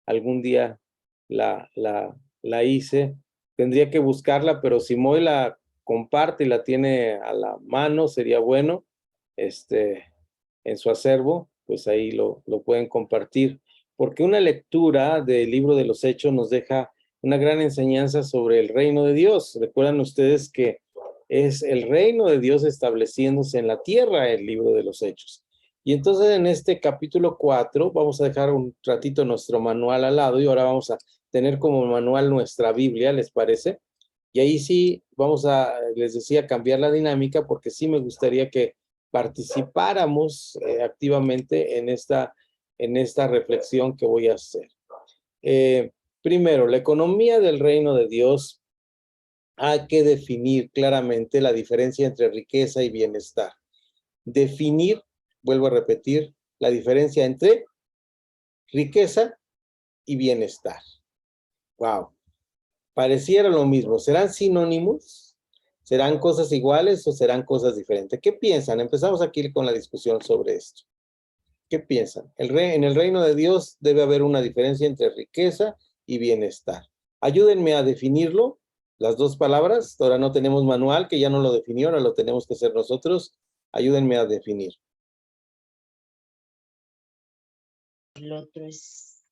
Algún día la hice. Tendría que buscarla, pero si Moy la comparte y la tiene a la mano, sería bueno. En su acervo, pues ahí lo pueden compartir. Porque una lectura del libro de los Hechos nos deja una gran enseñanza sobre el reino de Dios. Recuerdan ustedes que es el reino de Dios estableciéndose en la tierra, el libro de los Hechos. Y entonces en este capítulo 4 vamos a dejar un ratito nuestro manual al lado y ahora vamos a tener como manual nuestra Biblia, ¿les parece? Y ahí sí vamos a, les decía, cambiar la dinámica porque sí me gustaría que participáramos activamente en esta reflexión que voy a hacer. Primero, la economía del reino de Dios, hay que definir claramente la diferencia entre riqueza y bienestar. Definir, vuelvo a repetir, la diferencia entre riqueza y bienestar. Wow. Pareciera lo mismo. ¿Serán sinónimos? ¿Serán cosas iguales o serán cosas diferentes? ¿Qué piensan? Empezamos aquí con la discusión sobre esto. ¿Qué piensan? En el reino de Dios debe haber una diferencia entre riqueza y bienestar. Ayúdenme a definirlo, las dos palabras. Ahora no tenemos manual, que ya no lo definió, ahora lo tenemos que hacer nosotros. Ayúdenme a definir. El otro es...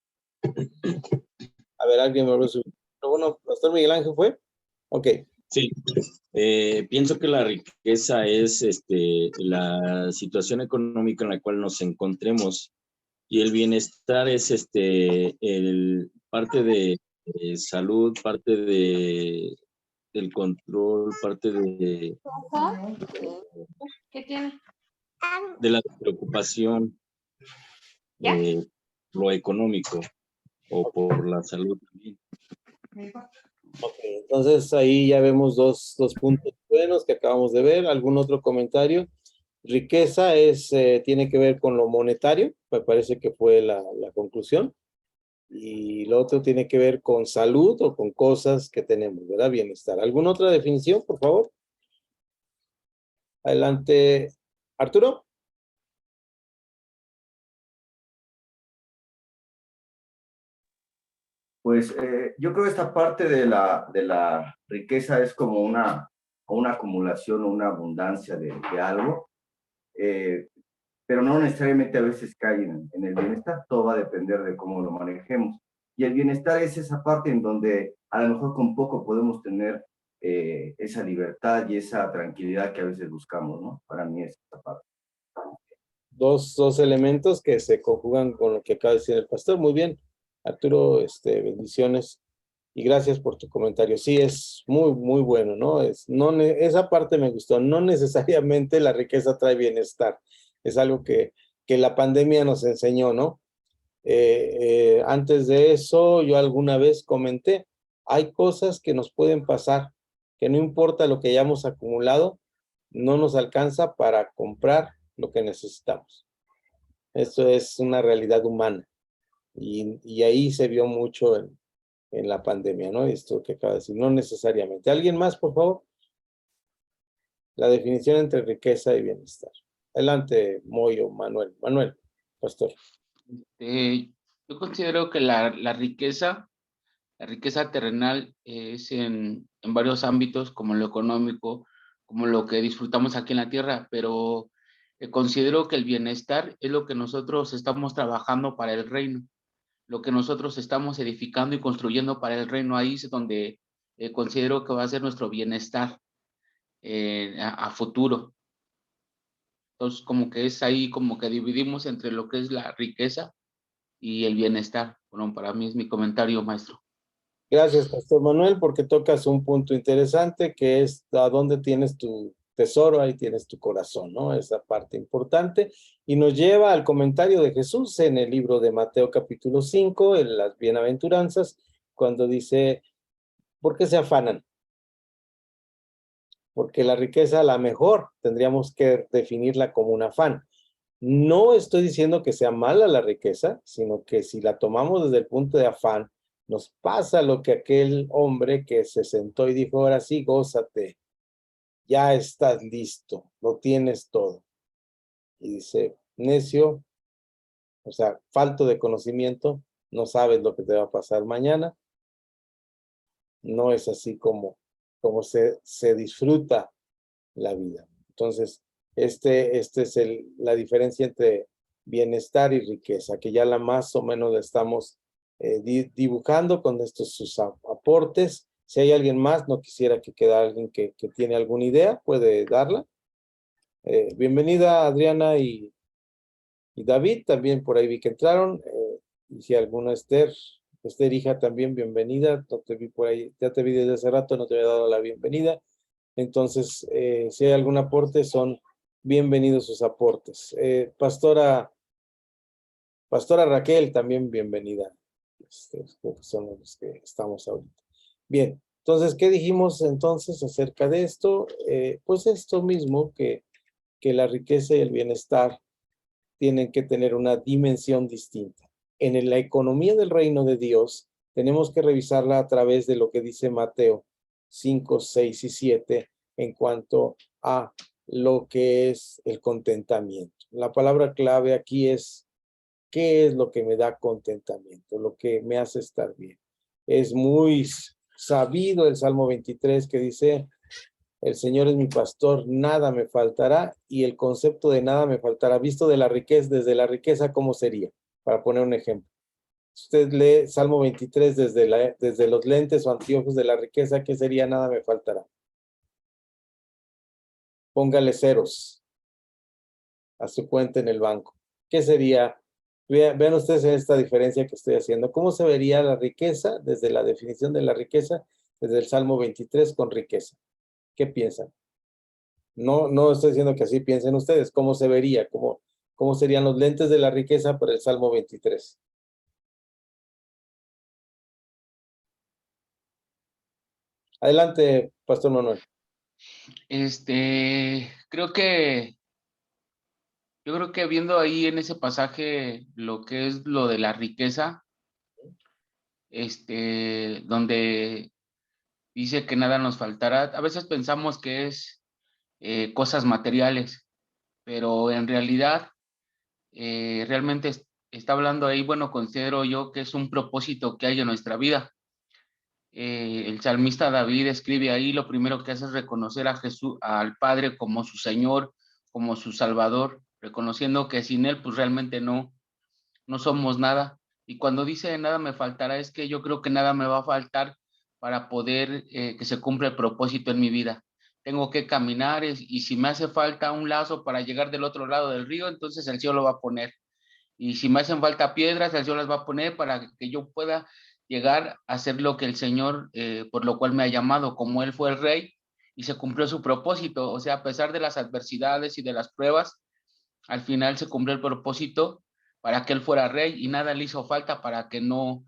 A ver, alguien me lo subió. Bueno, ¿Pastor Miguel Ángel fue? Ok. Sí, pienso que la riqueza es la situación económica en la cual nos encontremos y el bienestar es parte de salud, parte del control, parte ¿Qué tiene? de la preocupación, lo económico o por la salud también. Okay, entonces ahí ya vemos dos puntos buenos que acabamos de ver. ¿Algún otro comentario? Riqueza tiene que ver con lo monetario, me parece que fue la conclusión. Y lo otro tiene que ver con salud o con cosas que tenemos, ¿verdad? Bienestar. ¿Alguna otra definición, por favor? Adelante, Arturo. Pues yo creo que esta parte de la riqueza es como una acumulación o una abundancia de algo, pero no necesariamente a veces cae en el bienestar. Todo va a depender de cómo lo manejemos. Y el bienestar es esa parte en donde a lo mejor con poco podemos tener esa libertad y esa tranquilidad que a veces buscamos, ¿no? Para mí es esa parte. Dos elementos que se conjugan con lo que acaba de decir el pastor. Muy bien, Arturo, bendiciones y gracias por tu comentario. Sí, es muy, muy bueno, ¿no? Esa parte me gustó. No necesariamente la riqueza trae bienestar. Es algo que la pandemia nos enseñó, ¿no? Antes de eso, yo alguna vez comenté, hay cosas que nos pueden pasar, que no importa lo que hayamos acumulado, no nos alcanza para comprar lo que necesitamos. Eso es una realidad humana. Y ahí se vio mucho en la pandemia, ¿no? Esto que acaba de decir, no necesariamente. ¿Alguien más, por favor? La definición entre riqueza y bienestar. Adelante, Moyo, Manuel. Manuel, pastor. Yo considero que la riqueza terrenal es en varios ámbitos, como lo económico, como lo que disfrutamos aquí en la tierra, pero considero que el bienestar es lo que nosotros estamos trabajando para el reino, lo que nosotros estamos edificando y construyendo para el reino. Ahí es donde considero que va a ser nuestro bienestar a futuro. Entonces, como que es ahí, como que dividimos entre lo que es la riqueza y el bienestar. Bueno, para mí es mi comentario, maestro. Gracias, Pastor Manuel, porque tocas un punto interesante que es a dónde tienes tu tesoro, ahí tienes tu corazón, ¿no? Esa parte importante. Y nos lleva al comentario de Jesús en el libro de Mateo capítulo 5, en las bienaventuranzas, cuando dice, ¿por qué se afanan? Porque la riqueza, a la mejor, tendríamos que definirla como un afán. No estoy diciendo que sea mala la riqueza, sino que si la tomamos desde el punto de afán, nos pasa lo que aquel hombre que se sentó y dijo, ahora sí, gózate, ya estás listo, lo tienes todo. Y dice, necio, o sea, falto de conocimiento, no sabes lo que te va a pasar mañana. No es así como se disfruta la vida. Entonces, este es la diferencia entre bienestar y riqueza, que ya la más o menos la estamos dibujando con estos sus aportes. Si hay alguien más, no quisiera que quede alguien que tiene alguna idea, puede darla. Bienvenida Adriana y David, también por ahí vi que entraron. Y si alguna Esther hija también, bienvenida. No te vi por ahí, ya te vi desde hace rato, no te había dado la bienvenida. Entonces, si hay algún aporte, son bienvenidos sus aportes. Pastora Raquel, también bienvenida. Creo que son los que estamos ahorita. Bien, entonces, ¿qué dijimos entonces acerca de esto? Pues esto mismo, que la riqueza y el bienestar tienen que tener una dimensión distinta. En la economía del reino de Dios, tenemos que revisarla a través de lo que dice Mateo 5, 6 y 7 en cuanto a lo que es el contentamiento. La palabra clave aquí es, ¿qué es lo que me da contentamiento? Lo que me hace estar bien. Es muy sabido el Salmo 23 que dice, el Señor es mi pastor, nada me faltará, y el concepto de nada me faltará, visto de la riqueza, desde la riqueza, ¿cómo sería? Para poner un ejemplo. Usted lee Salmo 23 desde los lentes o anteojos de la riqueza, ¿qué sería? Nada me faltará. Póngale ceros a su cuenta en el banco. ¿Qué sería? Vean ustedes esta diferencia que estoy haciendo. ¿Cómo se vería la riqueza desde la definición de la riqueza, desde el Salmo 23 con riqueza? ¿Qué piensan? No estoy diciendo que así piensen ustedes. ¿Cómo se vería? ¿Cómo serían los lentes de la riqueza por el Salmo 23? Adelante, Pastor Manuel. Yo creo que viendo ahí en ese pasaje lo que es lo de la riqueza, donde dice que nada nos faltará, a veces pensamos que es cosas materiales, pero en realidad realmente está hablando ahí, bueno, considero yo que es un propósito que hay en nuestra vida. El salmista David escribe ahí, lo primero que hace es reconocer a Jesús, al Padre como su Señor, como su Salvador, reconociendo que sin Él pues realmente no somos nada. Y cuando dice nada me faltará, es que yo creo que nada me va a faltar para poder que se cumpla el propósito en mi vida. Tengo que caminar y si me hace falta un lazo para llegar del otro lado del río, entonces el Señor lo va a poner. Y si me hacen falta piedras, el Señor las va a poner para que yo pueda llegar a hacer lo que el Señor, por lo cual me ha llamado, como Él fue el rey y se cumplió su propósito. O sea, a pesar de las adversidades y de las pruebas, al final se cumplió el propósito para que Él fuera rey y nada le hizo falta para que no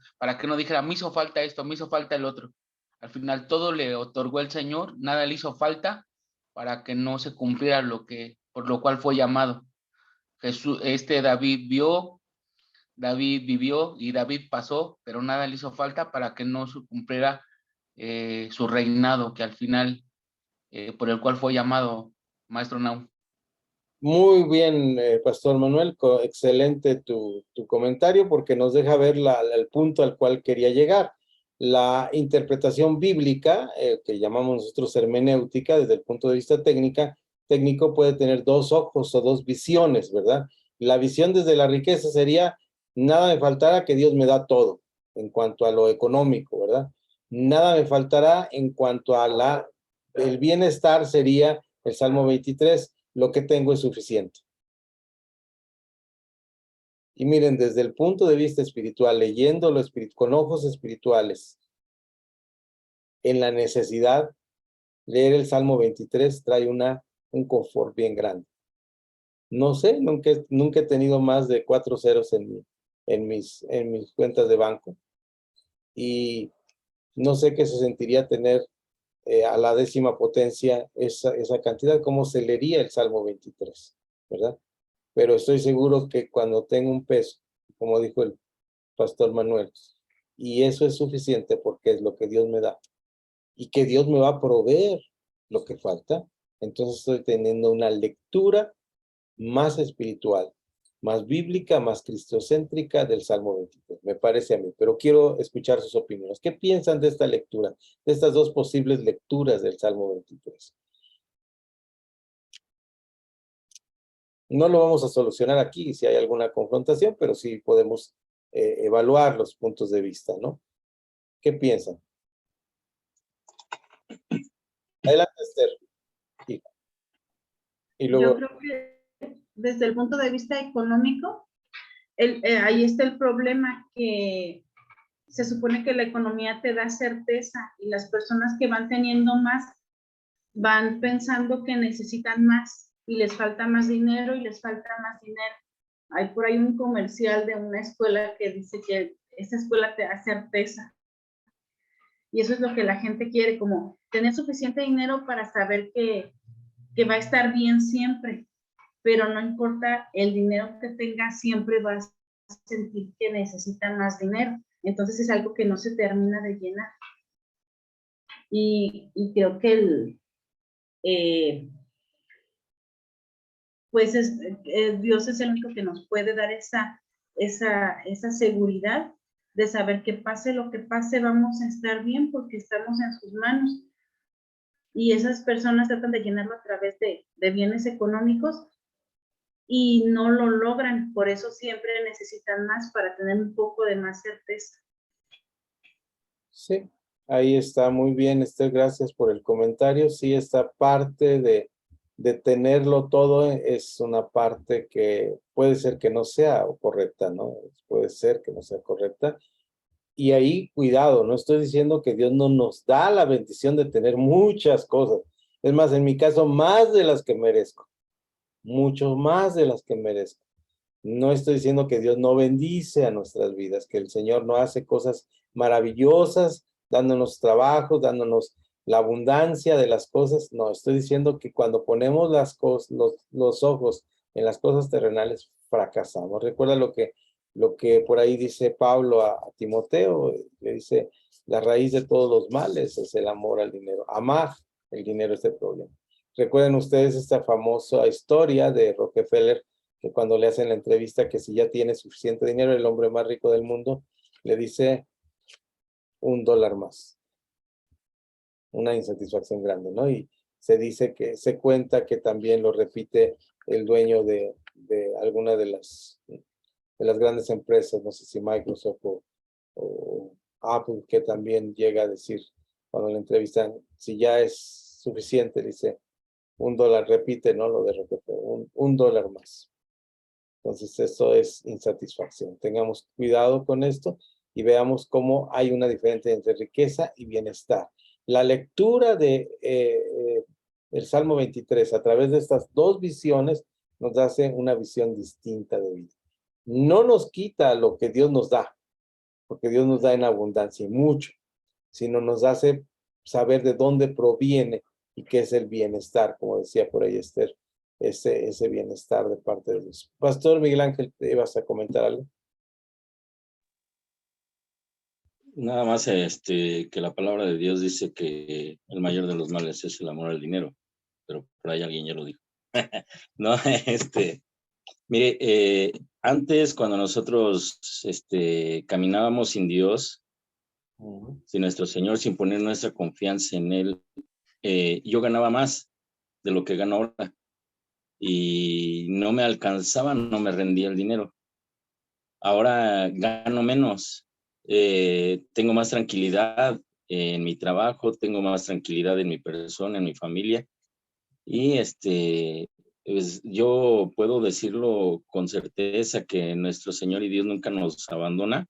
dijera, me hizo falta esto, me hizo falta el otro. Al final todo le otorgó el Señor, nada le hizo falta para que no se cumpliera por lo cual fue llamado. David vivió y David pasó, pero nada le hizo falta para que no se cumpliera su reinado, que al final, por el cual fue llamado, Maestro Nau. Muy bien, Pastor Manuel, excelente tu comentario porque nos deja ver el punto al cual quería llegar. La interpretación bíblica, que llamamos nosotros hermenéutica, desde el punto de vista técnico puede tener dos ojos o dos visiones, ¿verdad? La visión desde la riqueza sería, nada me faltará que Dios me da todo, en cuanto a lo económico, ¿verdad? Nada me faltará en cuanto a el bienestar sería el Salmo 23, lo que tengo es suficiente. Y miren, desde el punto de vista espiritual, leyéndolo con ojos espirituales, en la necesidad, leer el Salmo 23 trae un confort bien grande. No sé, nunca he tenido más de 4 ceros en mis cuentas de banco. Y no sé qué se sentiría tener a la 10ª potencia esa cantidad, cómo se leería el Salmo 23, ¿verdad? Pero estoy seguro que cuando tengo un peso, como dijo el Pastor Manuel, y eso es suficiente porque es lo que Dios me da, y que Dios me va a proveer lo que falta, entonces estoy teniendo una lectura más espiritual, más bíblica, más cristocéntrica del Salmo 23, me parece a mí, pero quiero escuchar sus opiniones. ¿Qué piensan de esta lectura, de estas dos posibles lecturas del Salmo 23? No lo vamos a solucionar aquí si hay alguna confrontación, pero sí podemos evaluar los puntos de vista, ¿no? ¿Qué piensan? Adelante, Esther. Y Yo luego, creo que desde el punto de vista económico, ahí está el problema, que se supone que la economía te da certeza y las personas que van teniendo más van pensando que necesitan más y les falta más dinero y les falta más dinero. Hay por ahí un comercial de una escuela que dice que esa escuela te da certeza. Y eso es lo que la gente quiere, como tener suficiente dinero para saber que va a estar bien siempre, pero no importa el dinero que tenga, siempre vas a sentir que necesita más dinero. Entonces es algo que no se termina de llenar. Y creo que Dios es el único que nos puede dar esa seguridad de saber que pase lo que pase, vamos a estar bien porque estamos en sus manos. Y esas personas tratan de llenarlo a través de bienes económicos y no lo logran, por eso siempre necesitan más para tener un poco de más certeza. sí, ahí está muy bien, Esther, gracias por el comentario. Sí, esta parte de tenerlo todo es una parte que puede ser que no sea correcta, ¿no? Puede ser que no sea correcta. Y ahí, cuidado, no estoy diciendo que Dios no nos da la bendición de tener muchas cosas. Es más, en mi caso, más de las que merezco. Mucho más de las que merezco. No estoy diciendo que Dios no bendice a nuestras vidas, que el Señor no hace cosas maravillosas, dándonos trabajo, dándonos la abundancia de las cosas. No, estoy diciendo que cuando ponemos los ojos en las cosas terrenales, fracasamos. Recuerda lo que por ahí dice Pablo a Timoteo, le dice, la raíz de todos los males es el amor al dinero. Amar el dinero es el problema. Recuerden ustedes esta famosa historia de Rockefeller, que cuando le hacen la entrevista que si ya tiene suficiente dinero, el hombre más rico del mundo, le dice $1 más. Una insatisfacción grande, ¿no? Y se cuenta que también lo repite el dueño de alguna de las grandes empresas, no sé si Microsoft o Apple, que también llega a decir, cuando le entrevistan, si ya es suficiente, dice, $1, repite, ¿no? Lo de Rockefeller, $1 más. Entonces, eso es insatisfacción. Tengamos cuidado con esto y veamos cómo hay una diferencia entre riqueza y bienestar. La lectura del Salmo 23 a través de estas dos visiones nos hace una visión distinta de vida. No nos quita lo que Dios nos da, porque Dios nos da en abundancia y mucho, sino nos hace saber de dónde proviene y qué es el bienestar, como decía por ahí Esther, ese bienestar de parte de Dios. Pastor Miguel Ángel, ¿te ibas a comentar algo? Nada más que la palabra de Dios dice que el mayor de los males es el amor al dinero, pero por ahí alguien ya lo dijo. No, mire, antes cuando nosotros caminábamos sin Dios, sin nuestro Señor, sin poner nuestra confianza en Él, yo ganaba más de lo que gano ahora y no me alcanzaba, no me rendía el dinero. Ahora gano menos, tengo más tranquilidad en mi trabajo, tengo más tranquilidad en mi persona, en mi familia y pues, yo puedo decirlo con certeza que nuestro Señor y Dios nunca nos abandona.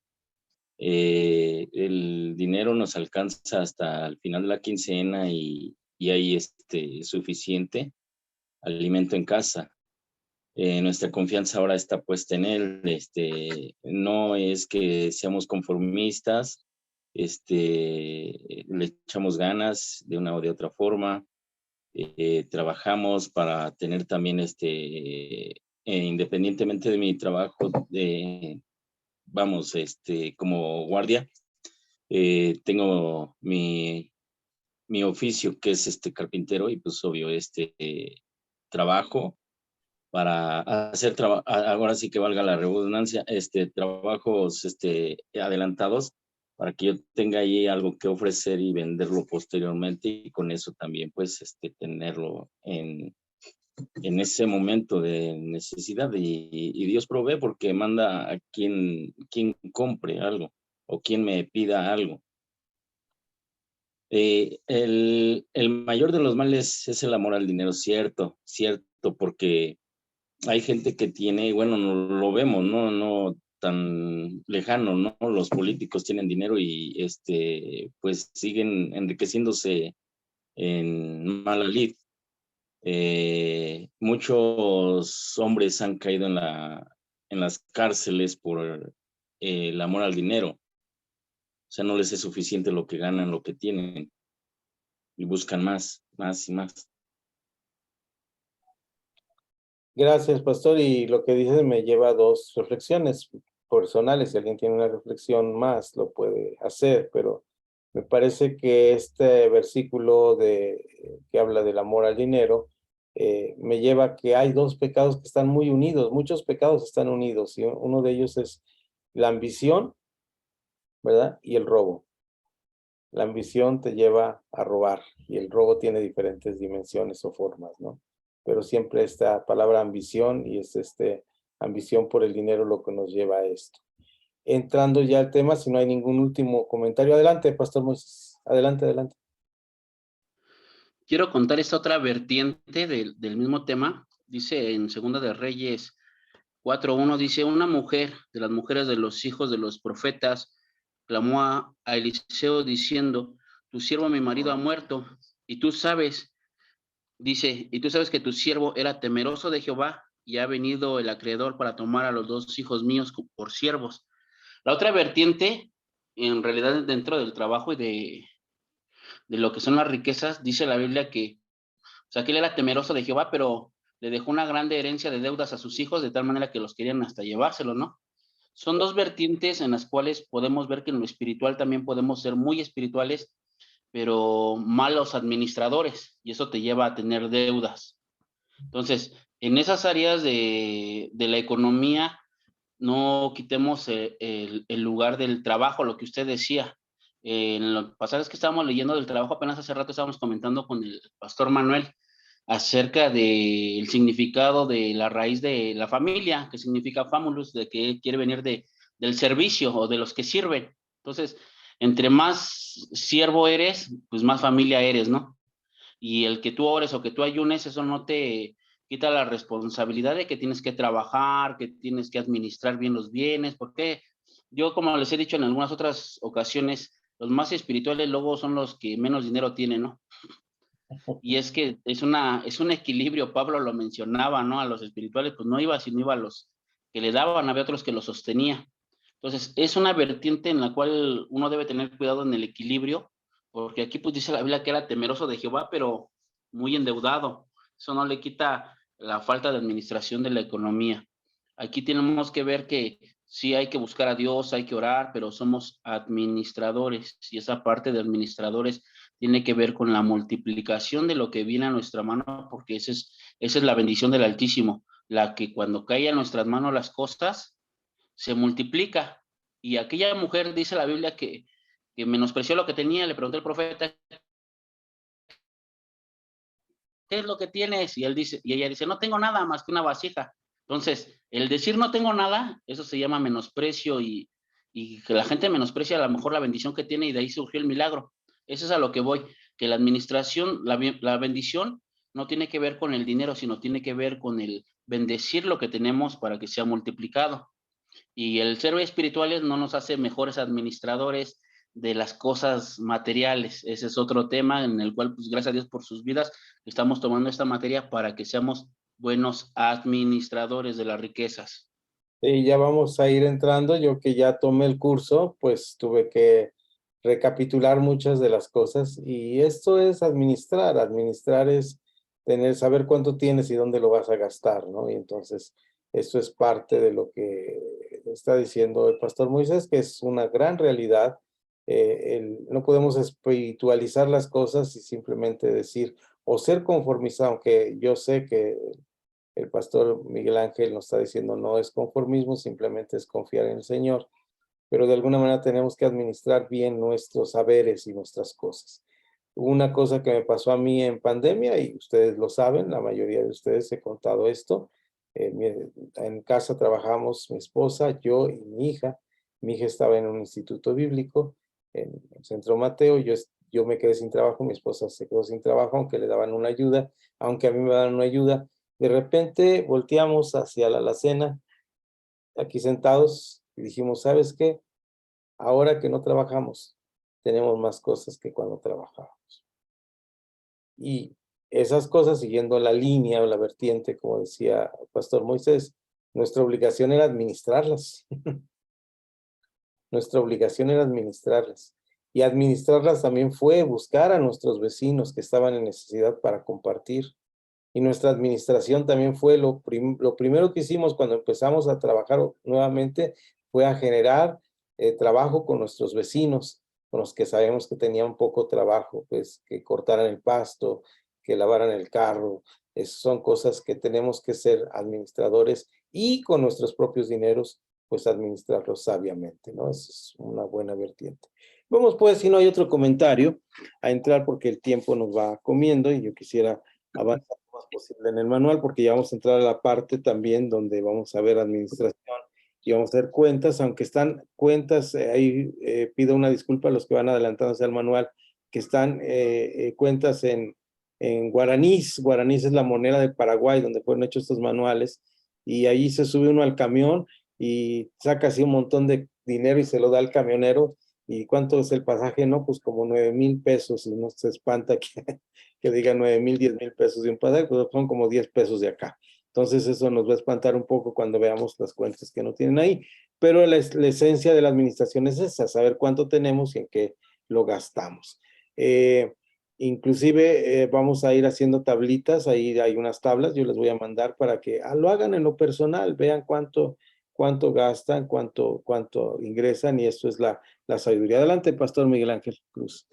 El dinero nos alcanza hasta el final de la quincena y hay suficiente alimento en casa. Nuestra confianza ahora está puesta en Él. No es que seamos conformistas, le echamos ganas de una o de otra forma. Trabajamos para tener también, independientemente de mi trabajo, vamos, como guardia, tengo mi oficio que es carpintero y pues obvio, trabajo para hacer, ahora sí que valga la redundancia, trabajos adelantados para que yo tenga ahí algo que ofrecer y venderlo posteriormente y con eso también pues tenerlo en ese momento de necesidad y Dios provee porque manda a quien compre algo o quien me pida algo. El mayor de los males es el amor al dinero, cierto, porque hay gente que tiene, bueno, no lo vemos, no tan lejano, ¿no? Los políticos tienen dinero y pues siguen enriqueciéndose en mala lid. Muchos hombres han caído en las cárceles por el amor al dinero. O sea, no les es suficiente lo que ganan, lo que tienen y buscan más y más. Gracias, pastor. Y lo que dices me lleva a dos reflexiones personales. Si alguien tiene una reflexión más, lo puede hacer, pero me parece que este versículo que habla del amor al dinero me lleva a que hay dos pecados que están muy unidos. Muchos pecados están unidos y uno de ellos es la ambición, ¿verdad? Y el robo. La ambición te lleva a robar y el robo tiene diferentes dimensiones o formas, ¿no? Pero siempre esta palabra ambición y es ambición por el dinero lo que nos lleva a esto. Entrando ya al tema, si no hay ningún último comentario, adelante, Pastor Moisés, adelante. Quiero contar esta otra vertiente del mismo tema. Dice en Segunda de Reyes 4:1, dice, una mujer de las mujeres de los hijos de los profetas clamó a Eliseo diciendo, tu siervo mi marido ha muerto, y tú sabes, dice, y tú sabes que tu siervo era temeroso de Jehová, y ha venido el acreedor para tomar a los dos hijos míos por siervos. La otra vertiente, en realidad dentro del trabajo y de lo que son las riquezas, dice la Biblia que, o sea, que él era temeroso de Jehová, pero le dejó una grande herencia de deudas a sus hijos, de tal manera que los querían hasta llevárselo, ¿no? Son dos vertientes en las cuales podemos ver que en lo espiritual también podemos ser muy espirituales, pero malos administradores, y eso te lleva a tener deudas. Entonces, en esas áreas de la economía, no quitemos el lugar del trabajo, lo que usted decía. En los pasajes que estábamos leyendo del trabajo, apenas hace rato estábamos comentando con el pastor Manuel acerca del significado de la raíz de la familia, que significa famulus, de que quiere venir del servicio o de los que sirven. Entonces, entre más siervo eres, pues más familia eres, ¿no? Y el que tú ores o que tú ayunes, eso no te quita la responsabilidad de que tienes que trabajar, que tienes que administrar bien los bienes, porque yo, como les he dicho en algunas otras ocasiones, los más espirituales luego son los que menos dinero tienen, ¿no? Y es que es un equilibrio, Pablo lo mencionaba, ¿no? A los espirituales, pues no iba, sino iba a los que le daban, había otros que los sostenía. Entonces, es una vertiente en la cual uno debe tener cuidado en el equilibrio, porque aquí pues dice la Biblia que era temeroso de Jehová, pero muy endeudado. Eso no le quita la falta de administración de la economía. Aquí tenemos que ver que sí hay que buscar a Dios, hay que orar, pero somos administradores y esa parte de administradores tiene que ver con la multiplicación de lo que viene a nuestra mano, porque esa es la bendición del Altísimo, la que cuando cae a nuestras manos las cosas, se multiplica. Y aquella mujer, dice la Biblia, que menospreció lo que tenía, le preguntó el profeta, ¿qué es lo que tienes? Y ella dice, no tengo nada más que una vasija. Entonces, el decir no tengo nada, eso se llama menosprecio y que la gente menosprecia a lo mejor la bendición que tiene y de ahí surgió el milagro. Eso es a lo que voy, que la administración, la bendición no tiene que ver con el dinero, sino tiene que ver con el bendecir lo que tenemos para que sea multiplicado. Y el ser espirituales no nos hace mejores administradores de las cosas materiales. Ese es otro tema en el cual, pues gracias a Dios por sus vidas, estamos tomando esta materia para que seamos buenos administradores de las riquezas. Y ya vamos a ir entrando. Yo que ya tomé el curso, pues tuve que recapitular muchas de las cosas. Y esto es administrar. Administrar es saber cuánto tienes y dónde lo vas a gastar, ¿no? Y entonces, esto es parte de lo que está diciendo el pastor Moisés, que es una gran realidad. No podemos espiritualizar las cosas y simplemente decir o ser conformista, aunque yo sé que el pastor Miguel Ángel nos está diciendo no es conformismo, simplemente es confiar en el Señor, pero de alguna manera tenemos que administrar bien nuestros saberes y nuestras cosas. Una cosa que me pasó a mí en pandemia, y ustedes lo saben, la mayoría de ustedes he contado esto, en casa trabajamos mi esposa, yo y mi hija. Mi hija estaba en un instituto bíblico, en el Centro Mateo, yo me quedé sin trabajo, mi esposa se quedó sin trabajo, aunque le daban una ayuda, aunque a mí me daban una ayuda. De repente volteamos hacia la alacena, aquí sentados, y dijimos, ¿sabes qué? Ahora que no trabajamos, tenemos más cosas que cuando trabajábamos. Y esas cosas, siguiendo la línea o la vertiente, como decía el pastor Moisés, nuestra obligación era administrarlas. Nuestra obligación era administrarlas. Y administrarlas también fue buscar a nuestros vecinos que estaban en necesidad para compartir. Y nuestra administración también fue lo primero que hicimos cuando empezamos a trabajar nuevamente, fue a generar trabajo con nuestros vecinos, con los que sabemos que tenían poco trabajo, pues que cortaran el pasto, que lavaran el carro. Son cosas que tenemos que ser administradores y con nuestros propios dineros, pues administrarlos sabiamente, ¿no? Esa es una buena vertiente. Vamos pues, si no hay otro comentario, a entrar porque el tiempo nos va comiendo y yo quisiera avanzar lo más posible en el manual, porque ya vamos a entrar a la parte también donde vamos a ver administración y vamos a ver cuentas, aunque están cuentas, ahí pido una disculpa a los que van adelantándose al manual, que están cuentas en guaraníes. Guaraníes es la moneda de Paraguay donde fueron hechos estos manuales, y ahí se sube uno al camión y saca así un montón de dinero y se lo da al camionero. ¿Y cuánto es el pasaje? No, pues como 9,000 pesos, y no se espanta que diga 9,000, 10,000 pesos de un pasaje, pues son como 10 pesos de acá. Entonces eso nos va a espantar un poco cuando veamos las cuentas que no tienen ahí. Pero la esencia de la administración es esa, saber cuánto tenemos y en qué lo gastamos. Inclusive vamos a ir haciendo tablitas, ahí hay unas tablas, yo les voy a mandar para que lo hagan en lo personal, vean cuánto gastan, cuánto ingresan, y esto es la sabiduría. Adelante, Pastor Miguel Ángel Cruz.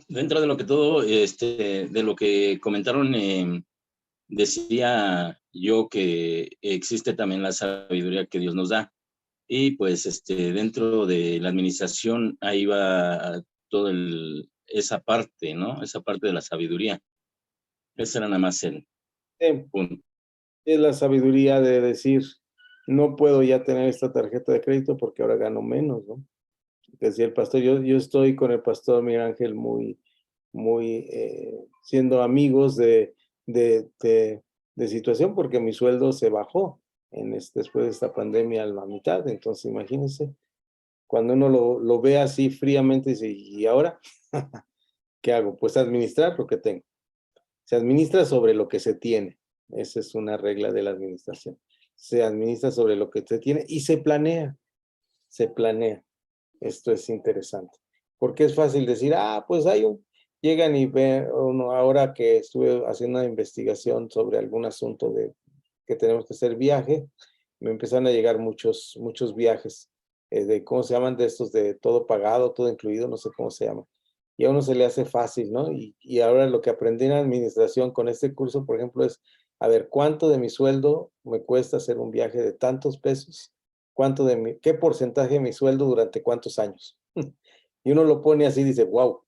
Dentro de lo que todo, de lo que comentaron, decía yo que existe también la sabiduría que Dios nos da. Y pues dentro de la administración ahí va todo esa parte, ¿no? Esa parte de la sabiduría. Ese era nada más el punto. Es la sabiduría de decir, no puedo ya tener esta tarjeta de crédito porque ahora gano menos, ¿no? Decía el pastor, yo estoy con el pastor Miguel Ángel muy siendo amigos de situación, porque mi sueldo se bajó después de esta pandemia a la mitad. Entonces imagínense, cuando uno lo ve así fríamente, dice, ¿y ahora qué hago? Pues administrar lo que tengo. Se administra sobre lo que se tiene. Esa es una regla de la administración. Se administra sobre lo que se tiene y se planea. Se planea. Esto es interesante. Porque es fácil decir, pues llegan y ven, ahora que estuve haciendo una investigación sobre algún asunto que tenemos que hacer viaje, me empezaron a llegar muchos viajes, ¿cómo se llaman? De estos de todo pagado, todo incluido, no sé cómo se llaman. y a uno se le hace fácil, ¿no? Y ahora lo que aprendí en administración con este curso, por ejemplo, es, a ver, ¿cuánto de mi sueldo me cuesta hacer un viaje de tantos pesos? ¿Qué porcentaje de mi sueldo durante cuántos años? Y uno lo pone así y dice, wow.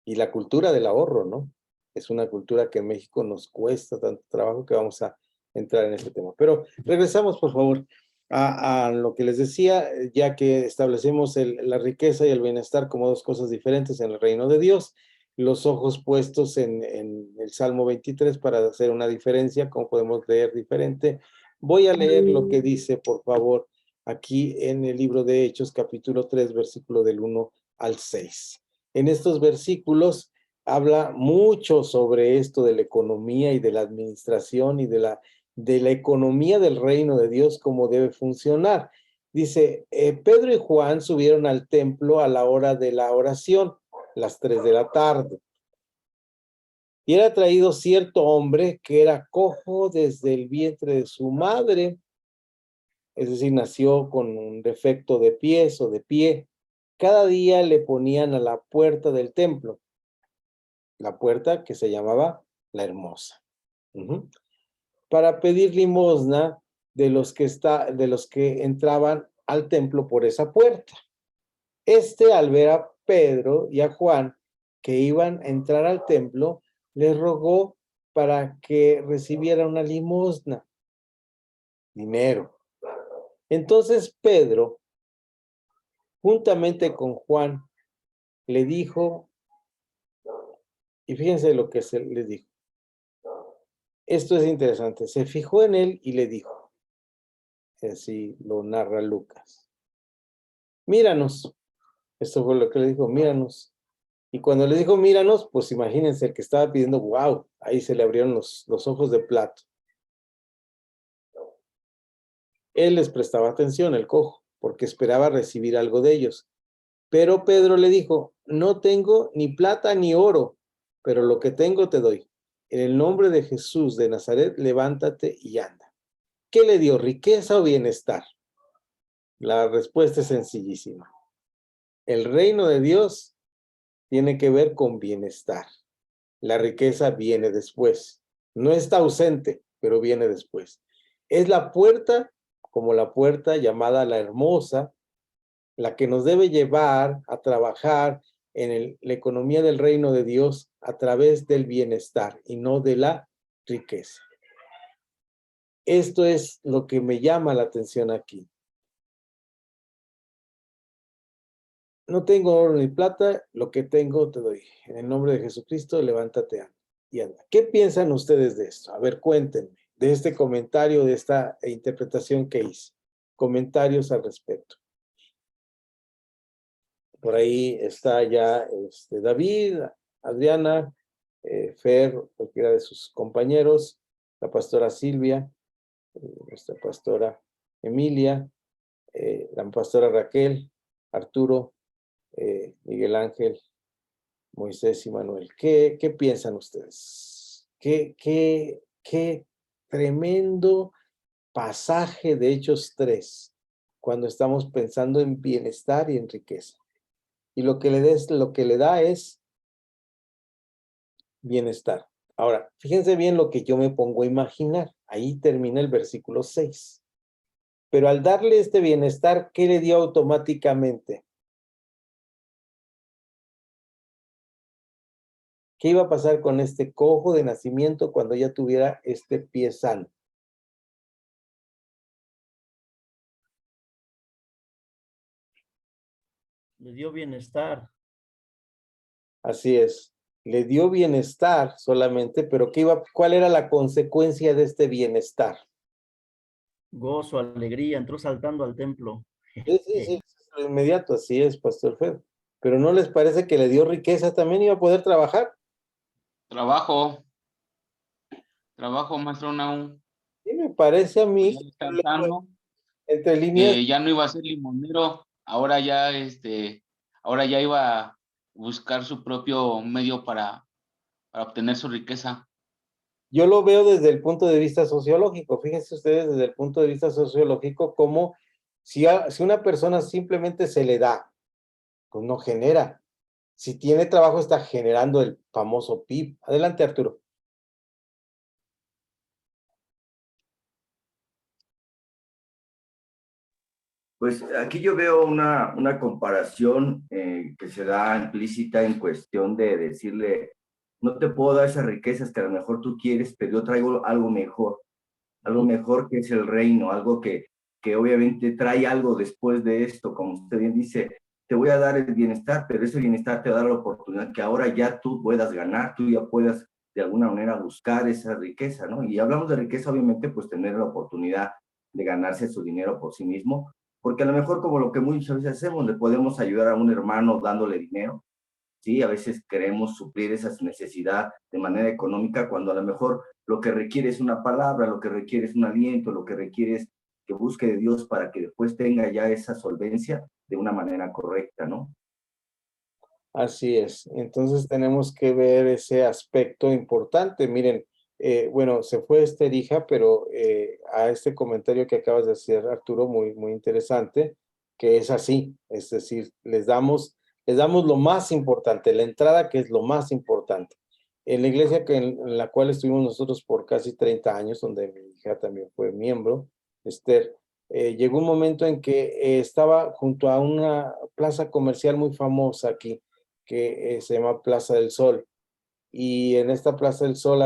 Y la cultura del ahorro, ¿no? Es una cultura que en México nos cuesta tanto trabajo que vamos a entrar en este tema. Pero regresamos, por favor, a lo que les decía, ya que establecemos la riqueza y el bienestar como dos cosas diferentes en el reino de Dios, los ojos puestos en el Salmo 23 para hacer una diferencia, cómo podemos leer diferente. Voy a leer lo que dice, por favor, aquí en el libro de Hechos, capítulo 3, versículo del 1 al 6. En estos versículos habla mucho sobre esto de la economía y de la administración y de la economía del reino de Dios, cómo debe funcionar. Dice, Pedro y Juan subieron al templo a la hora de la oración, las 3 de la tarde. Y era traído cierto hombre que era cojo desde el vientre de su madre, es decir, nació con un defecto de pies o de pie. Cada día le ponían a la puerta del templo, la puerta que se llamaba La Hermosa, para pedir limosna de los que entraban al templo por esa puerta. Al ver a Pedro y a Juan que iban a entrar al templo, les rogó para que recibiera una limosna, dinero. Entonces Pedro, juntamente con Juan, le dijo, y fíjense lo que les dijo. Esto es interesante. Se fijó en él y le dijo, así lo narra Lucas, míranos. Esto fue lo que le dijo, míranos. Y cuando le dijo, míranos, pues imagínense, el que estaba pidiendo, wow, ahí se le abrieron los ojos de plato. Él les prestaba atención, el cojo, porque esperaba recibir algo de ellos. Pero Pedro le dijo, no tengo ni plata ni oro, pero lo que tengo te doy. En el nombre de Jesús de Nazaret, levántate y anda. ¿Qué le dio, riqueza o bienestar? La respuesta es sencillísima. El reino de Dios tiene que ver con bienestar. La riqueza viene después. No está ausente, pero viene después. Es la puerta, como la puerta llamada La Hermosa, la que nos debe llevar a trabajar en la economía del reino de Dios a través del bienestar y no de la riqueza. Esto es lo que me llama la atención aquí. No tengo oro ni plata, lo que tengo te doy. En el nombre de Jesucristo, levántate y anda. ¿Qué piensan ustedes de esto? A ver, cuéntenme de este comentario, de esta interpretación que hice. Comentarios al respecto. Por ahí está ya David, Adriana, Fer, cualquiera de sus compañeros, la pastora Silvia, nuestra pastora Emilia, la pastora Raquel, Arturo, Miguel Ángel, Moisés y Manuel. ¿Qué piensan ustedes? ¿Qué tremendo pasaje de Hechos 3, cuando estamos pensando en bienestar y en riqueza? Y lo que le da es bienestar. Ahora, fíjense bien lo que yo me pongo a imaginar. Ahí termina el versículo 6. Pero al darle este bienestar, ¿qué le dio automáticamente? ¿Qué iba a pasar con este cojo de nacimiento cuando ya tuviera este pie sano? Le dio bienestar. Así es. Le dio bienestar solamente, pero ¿cuál era la consecuencia de este bienestar? Gozo, alegría, entró saltando al templo. Sí, lo inmediato, así es, Pastor Fer. Pero ¿no les parece que le dio riqueza también? ¿Iba a poder trabajar? Trabajo, maestro Naum. Sí, me parece a mí, entre líneas. Ya no iba a ser limonero, ahora ya iba a buscar su propio medio para obtener su riqueza. Yo lo veo desde el punto de vista sociológico. Fíjense ustedes desde el punto de vista sociológico como si una persona simplemente se le da, pues no genera. Si tiene trabajo, está generando el famoso PIB. Adelante, Arturo. Pues aquí yo veo una comparación que se da implícita en cuestión de decirle, no te puedo dar esas riquezas que a lo mejor tú quieres, pero yo traigo algo mejor que es el reino, algo que obviamente trae algo después de esto, como usted bien dice, te voy a dar el bienestar, pero ese bienestar te va a dar la oportunidad que ahora ya tú puedas ganar, tú ya puedas de alguna manera buscar esa riqueza, ¿no? Y hablamos de riqueza, obviamente, pues tener la oportunidad de ganarse su dinero por sí mismo, porque a lo mejor como lo que muchas veces hacemos, le podemos ayudar a un hermano dándole dinero, ¿sí? A veces queremos suplir esa necesidad de manera económica cuando a lo mejor lo que requiere es una palabra, lo que requiere es un aliento, lo que requiere es que busque de Dios para que después tenga ya esa solvencia de una manera correcta, ¿no? Así es. Entonces tenemos que ver ese aspecto importante. Miren, bueno, se fue Esterija, pero a este comentario que acabas de hacer, Arturo, muy, muy interesante, que es así. Es decir, les damos lo más importante, la entrada que es lo más importante. En la iglesia en la cual estuvimos nosotros por casi 30 años, donde mi hija también fue miembro, Esther, llegó un momento en que estaba junto a una plaza comercial muy famosa aquí, que se llama Plaza del Sol. Y en esta Plaza del Sol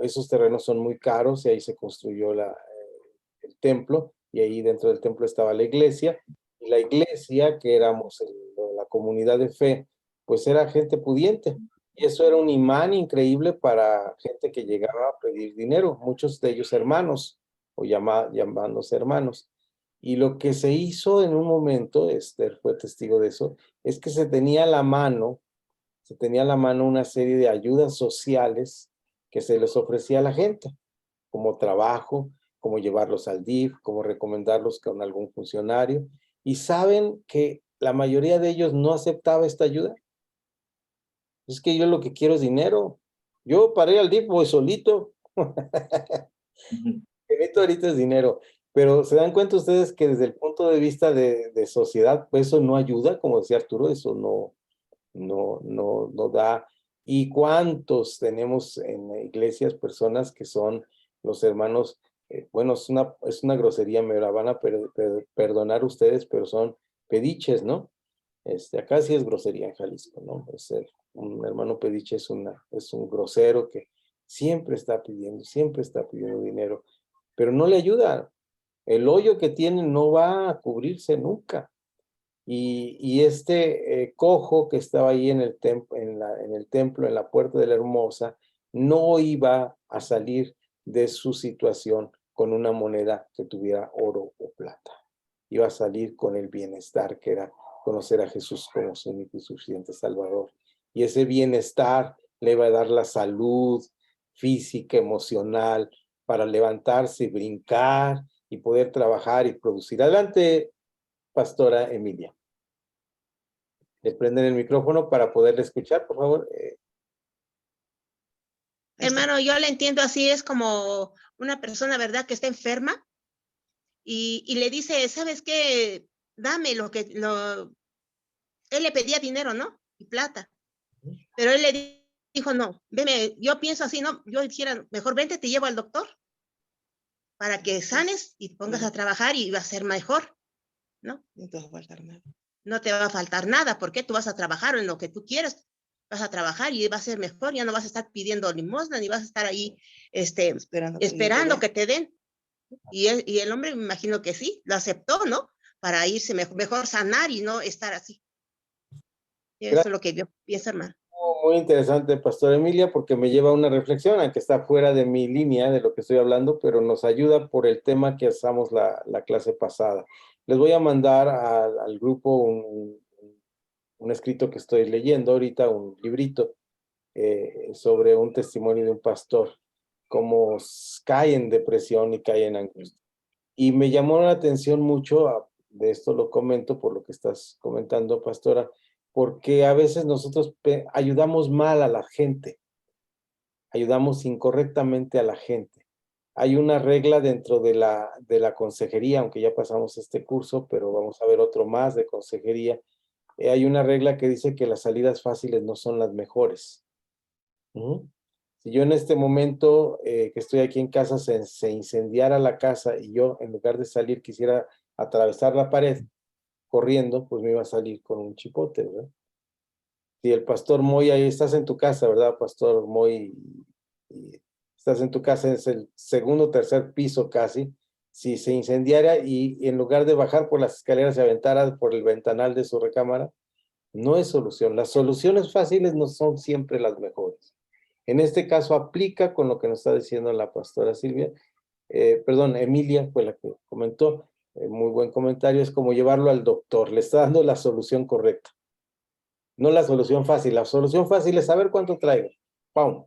esos terrenos son muy caros y ahí se construyó el templo y ahí dentro del templo estaba la iglesia. Y la iglesia, que éramos la comunidad de fe, pues era gente pudiente. Y eso era un imán increíble para gente que llegaba a pedir dinero, muchos de ellos hermanos o llamándose hermanos. Y lo que se hizo en un momento, Esther fue testigo de eso, es que se tenía a la mano una serie de ayudas sociales que se les ofrecía a la gente, como trabajo, como llevarlos al DIF, como recomendarlos con algún funcionario. Y saben que la mayoría de ellos no aceptaba esta ayuda. Es que yo lo que quiero es dinero. Yo para ir al DIF voy solito. Necesito ahorita es dinero. Pero se dan cuenta ustedes que desde el punto de vista de sociedad, pues eso no ayuda, como decía Arturo, eso no da. ¿Y cuántos tenemos en iglesias personas que son los hermanos? Bueno, es una grosería, me la van a perdonar ustedes, pero son pediches, ¿no? Acá sí es grosería en Jalisco, ¿no? Un hermano pediche es un grosero que siempre está pidiendo dinero, pero no le ayuda. El hoyo que tiene no va a cubrirse nunca. Y este cojo que estaba ahí en el templo, en la puerta de la Hermosa, no iba a salir de su situación con una moneda que tuviera oro o plata. Iba a salir con el bienestar que era conocer a Jesús como su único y suficiente Salvador. Y ese bienestar le iba a dar la salud física, emocional, para levantarse y brincar y poder trabajar y producir. Adelante, Pastora Emilia. Le prenden el micrófono para poderle escuchar, por favor. Hermano, yo le entiendo así, es como una persona, ¿verdad?, que está enferma y le dice, ¿sabes qué? Dame él le pedía dinero, ¿no? Y plata. Pero él le dijo, no, veme, yo pienso así, no, yo dijera, mejor vente, te llevo al doctor para que sanes y te pongas a trabajar y va a ser mejor, ¿no? No te va a faltar nada. No te va a faltar nada, porque tú vas a trabajar en lo que tú quieres, vas a trabajar y va a ser mejor, ya no vas a estar pidiendo limosna, ni vas a estar ahí esperando que te den. Y el hombre me imagino que sí, lo aceptó, ¿no? Para irse mejor sanar y no estar así. Y eso es lo que yo pienso, hermano. Muy interesante, Pastor Emilia, porque me lleva a una reflexión, aunque está fuera de mi línea de lo que estoy hablando, pero nos ayuda por el tema que usamos la clase pasada. Les voy a mandar al grupo un escrito que estoy leyendo ahorita, un librito sobre un testimonio de un pastor, cómo cae en depresión y cae en angustia. Y me llamó la atención mucho, de esto lo comento por lo que estás comentando, Pastora, porque a veces nosotros ayudamos mal a la gente, ayudamos incorrectamente a la gente. Hay una regla dentro de la consejería, aunque ya pasamos este curso, pero vamos a ver otro más de consejería, hay una regla que dice que las salidas fáciles no son las mejores. Si yo en este momento que estoy aquí en casa se incendiara la casa y yo en lugar de salir quisiera atravesar la pared corriendo, pues me iba a salir con un chipote, ¿verdad? Si el pastor Moy, ahí estás en tu casa, ¿verdad, pastor Moy? Y estás en tu casa, es el segundo o tercer piso casi. Si se incendiara y en lugar de bajar por las escaleras se aventara por el ventanal de su recámara, no es solución. Las soluciones fáciles no son siempre las mejores. En este caso aplica con lo que nos está diciendo la pastora Silvia, Emilia fue la que comentó, muy buen comentario, es como llevarlo al doctor, le está dando la solución correcta. No la solución fácil, la solución fácil es saber cuánto traigo, ¡pum!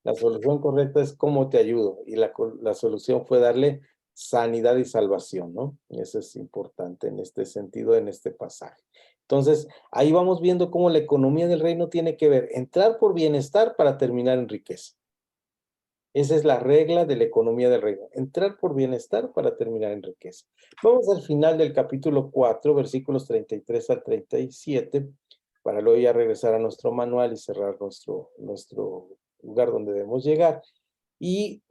La solución correcta es cómo te ayudo, y la solución fue darle sanidad y salvación, ¿no? Eso es importante en este sentido, en este pasaje. Entonces, ahí vamos viendo cómo la economía del reino tiene que ver, entrar por bienestar para terminar en riqueza. Esa es la regla de la economía del reino, entrar por bienestar para terminar en riqueza. Vamos al final del capítulo 4, versículos 33 al 37, para luego ya regresar a nuestro manual y cerrar nuestro lugar donde debemos llegar. Y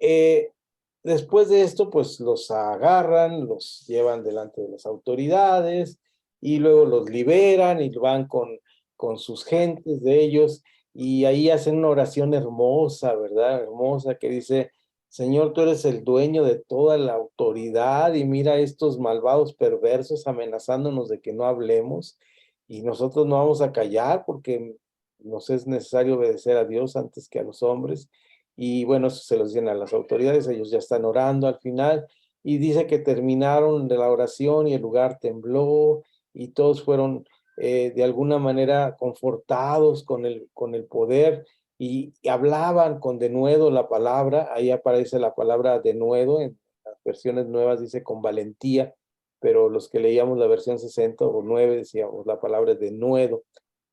después de esto, pues los agarran, los llevan delante de las autoridades y luego los liberan y van con sus gentes de ellos y ahí hacen una oración hermosa, ¿verdad? Hermosa que dice, Señor, tú eres el dueño de toda la autoridad y mira estos malvados perversos amenazándonos de que no hablemos y nosotros no vamos a callar porque nos es necesario obedecer a Dios antes que a los hombres. Y bueno, eso se los dicen a las autoridades, ellos ya están orando al final, y dice que terminaron de la oración y el lugar tembló, y todos fueron de alguna manera confortados con el poder, y hablaban con denuedo la palabra, ahí aparece la palabra denuedo, en las versiones nuevas dice con valentía, pero los que leíamos la versión 60 o 9 decíamos la palabra denuedo,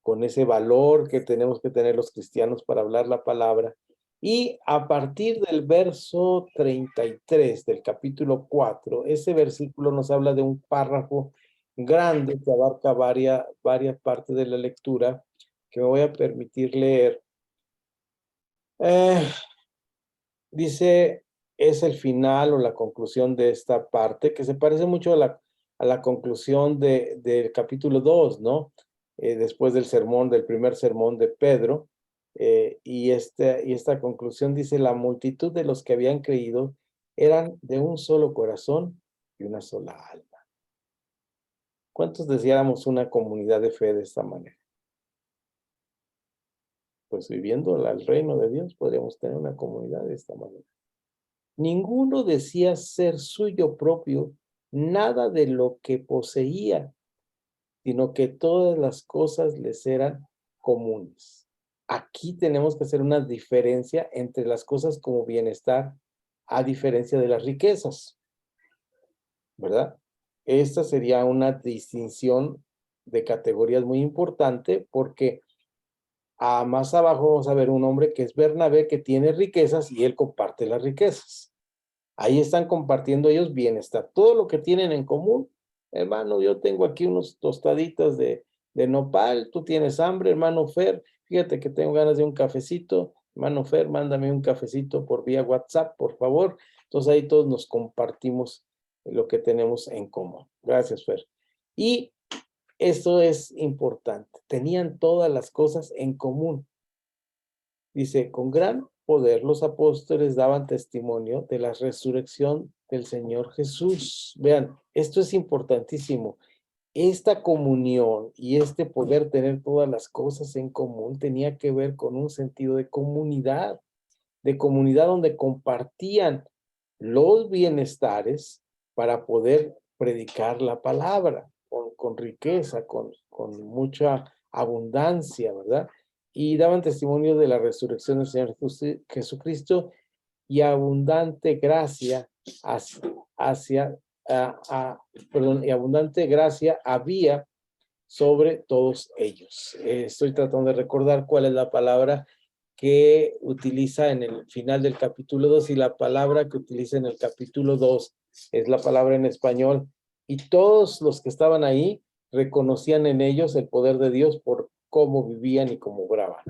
con ese valor que tenemos que tener los cristianos para hablar la palabra. Y a partir del verso 33 del capítulo 4, ese versículo nos habla de un párrafo grande que abarca varias partes de la lectura que me voy a permitir leer. Dice, es el final o la conclusión de esta parte, que se parece mucho a la conclusión del capítulo 2, ¿no? Después del primer sermón de Pedro. Y esta conclusión dice, la multitud de los que habían creído eran de un solo corazón y una sola alma. ¿Cuántos deseáramos una comunidad de fe de esta manera? Pues viviendo el reino de Dios podríamos tener una comunidad de esta manera. Ninguno decía ser suyo propio nada de lo que poseía, sino que todas las cosas les eran comunes. Aquí tenemos que hacer una diferencia entre las cosas como bienestar a diferencia de las riquezas, ¿verdad? Esta sería una distinción de categorías muy importante porque más abajo vamos a ver un hombre que es Bernabé que tiene riquezas y él comparte las riquezas. Ahí están compartiendo ellos bienestar, todo lo que tienen en común. Hermano, yo tengo aquí unos tostaditas de nopal, tú tienes hambre, hermano Fer, fíjate que tengo ganas de un cafecito, hermano Fer, mándame un cafecito por vía WhatsApp, por favor. Entonces ahí todos nos compartimos lo que tenemos en común. Gracias, Fer. Y esto es importante, tenían todas las cosas en común. Dice, con gran poder los apóstoles daban testimonio de la resurrección del Señor Jesús. Vean, esto es importantísimo. Esta comunión y este poder tener todas las cosas en común tenía que ver con un sentido de comunidad donde compartían los bienestares para poder predicar la palabra con riqueza, con mucha abundancia, ¿verdad? Y daban testimonio de la resurrección del Señor Jesucristo y abundante gracia y abundante gracia había sobre todos ellos. Estoy tratando de recordar cuál es la palabra que utiliza en el final del capítulo 2 y la palabra que utiliza en el capítulo 2 es la palabra en español. Y todos los que estaban ahí reconocían en ellos el poder de Dios por cómo vivían y cómo obraban.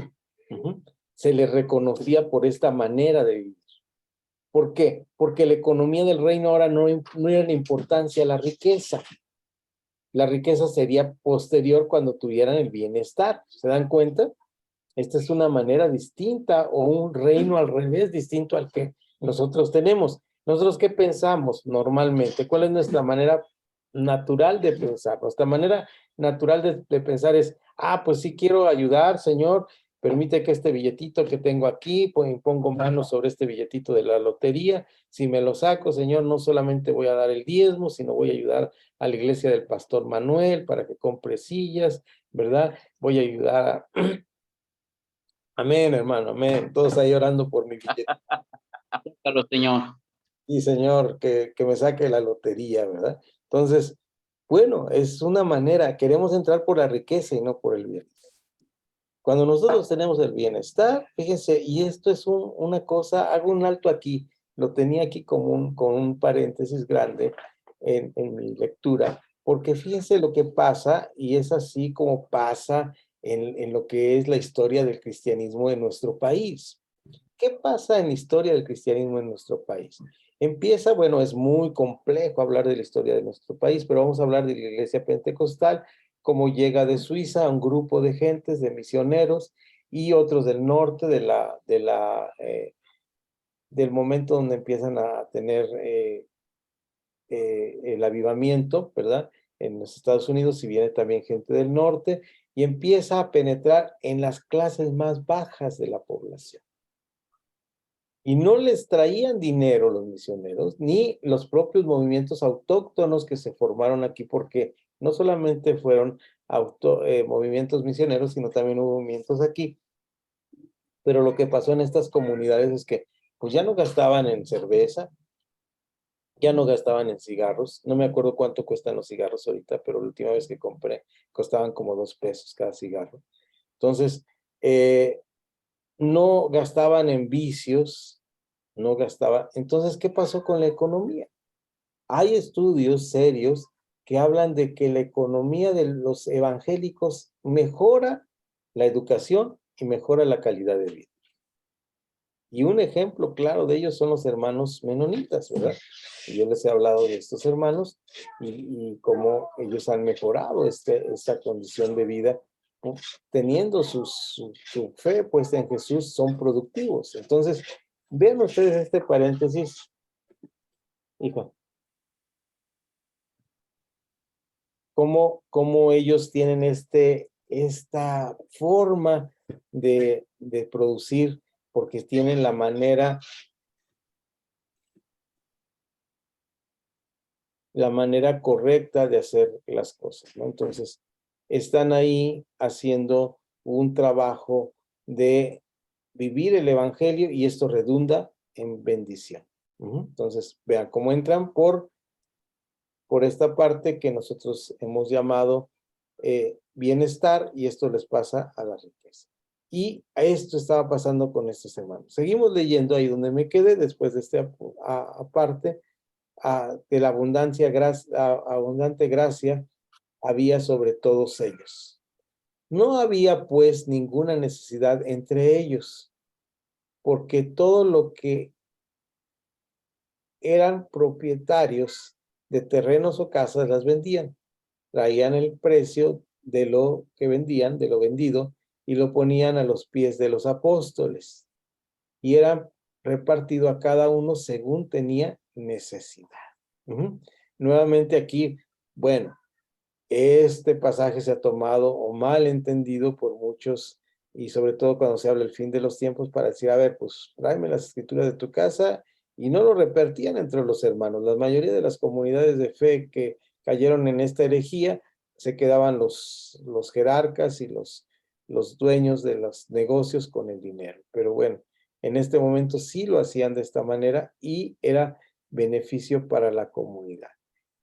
Se les reconocía por esta manera de vivir. ¿Por qué? Porque la economía del reino ahora no era la importancia la riqueza. La riqueza sería posterior cuando tuvieran el bienestar. ¿Se dan cuenta? Esta es una manera distinta o un reino al revés distinto al que nosotros tenemos. ¿Nosotros qué pensamos normalmente? ¿Cuál es nuestra manera natural de pensar? Nuestra manera natural de pensar es, pues sí quiero ayudar, Señor, permite que este billetito que tengo aquí, pues pongo manos sobre este billetito de la lotería. Si me lo saco, Señor, no solamente voy a dar el diezmo, sino voy a ayudar a la iglesia del pastor Manuel para que compre sillas, ¿verdad? Voy a ayudar a... Amén, hermano, amén. Todos ahí orando por mi billete. Claro, Señor. Y Señor, que me saque la lotería, ¿verdad? Entonces, bueno, es una manera, queremos entrar por la riqueza y no por el bienestar. Cuando nosotros tenemos el bienestar, fíjense, y esto es una cosa, hago un alto aquí, lo tenía aquí con un paréntesis grande en mi lectura, porque fíjense lo que pasa, y es así como pasa en lo que es la historia del cristianismo en nuestro país. ¿Qué pasa en la historia del cristianismo en nuestro país? Empieza, bueno, es muy complejo hablar de la historia de nuestro país, pero vamos a hablar de la iglesia pentecostal, cómo llega de Suiza un grupo de gentes, de misioneros y otros del norte del momento donde empiezan a tener el avivamiento, ¿verdad? En los Estados Unidos, y viene también gente del norte, y empieza a penetrar en las clases más bajas de la población. Y no les traían dinero los misioneros, ni los propios movimientos autóctonos que se formaron aquí, porque no solamente fueron movimientos misioneros, sino también hubo movimientos aquí. Pero lo que pasó en estas comunidades es que pues ya no gastaban en cerveza, ya no gastaban en cigarros. No me acuerdo cuánto cuestan los cigarros ahorita, pero la última vez que compré costaban como 2 pesos cada cigarro. Entonces, no gastaban en vicios, no gastaban. Entonces, ¿qué pasó con la economía? Hay estudios serios que hablan de que la economía de los evangélicos mejora la educación y mejora la calidad de vida. Y un ejemplo claro de ellos son los hermanos menonitas, ¿verdad? Y yo les he hablado de estos hermanos y cómo ellos han mejorado esta condición de vida, ¿no? Teniendo su fe puesta en Jesús, son productivos. Entonces, vean ustedes este paréntesis, hijo. Cómo ellos tienen esta forma de producir, porque tienen la manera correcta de hacer las cosas, ¿no? Entonces, están ahí haciendo un trabajo de vivir el evangelio y esto redunda en bendición. Entonces, vean cómo entran por esta parte que nosotros hemos llamado bienestar, y esto les pasa a la riqueza. Y a esto estaba pasando con estos hermanos. Seguimos leyendo ahí donde me quedé después de esta aparte. De la abundante gracia había sobre todos ellos. No había pues ninguna necesidad entre ellos, porque todo lo que eran propietarios de terrenos o casas las vendían, traían el precio de lo que vendían, de lo vendido, y lo ponían a los pies de los apóstoles, y eran repartido a cada uno según tenía necesidad. Nuevamente aquí, bueno, este pasaje se ha tomado o mal entendido por muchos, y sobre todo cuando se habla del fin de los tiempos, para decir, a ver, pues tráeme las escrituras de tu casa, y no lo repartían entre los hermanos. La mayoría de las comunidades de fe que cayeron en esta herejía, se quedaban los jerarcas y los dueños de los negocios con el dinero. Pero bueno, en este momento sí lo hacían de esta manera y era beneficio para la comunidad.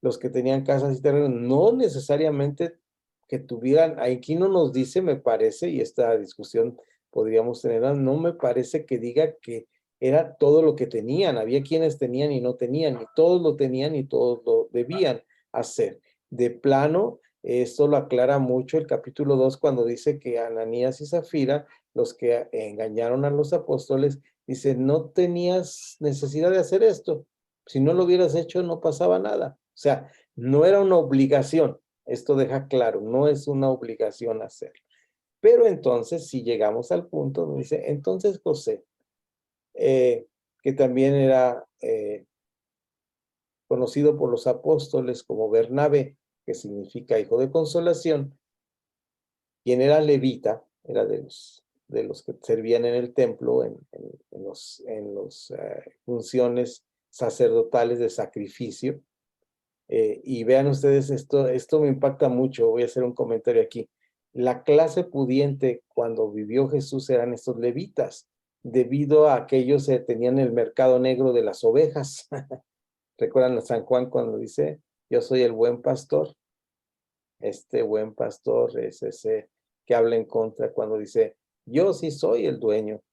Los que tenían casas y terrenos, no necesariamente que tuvieran, aquí no nos dice, me parece, y esta discusión podríamos tenerla, no me parece que diga que era todo lo que tenían. Había quienes tenían y no tenían, y todos lo tenían y todos lo debían hacer. De plano, Esto lo aclara mucho el capítulo 2 cuando dice que Ananías y Zafira, los que engañaron a los apóstoles, dice, no tenías necesidad de hacer esto. Si no lo hubieras hecho, no pasaba nada. O sea, no era una obligación. Esto deja claro, no es una obligación hacerlo. Pero entonces, si llegamos al punto, donde dice, entonces José, que también era conocido por los apóstoles como Bernabé, que significa hijo de consolación, quien era levita, era de los que servían en el templo, en los funciones sacerdotales de sacrificio. Y vean ustedes, esto me impacta mucho, voy a hacer un comentario aquí. La clase pudiente cuando vivió Jesús eran estos levitas, debido a que ellos tenían el mercado negro de las ovejas. ¿Recuerdan a San Juan cuando dice, yo soy el buen pastor? Este buen pastor es ese que habla en contra cuando dice, yo sí soy el dueño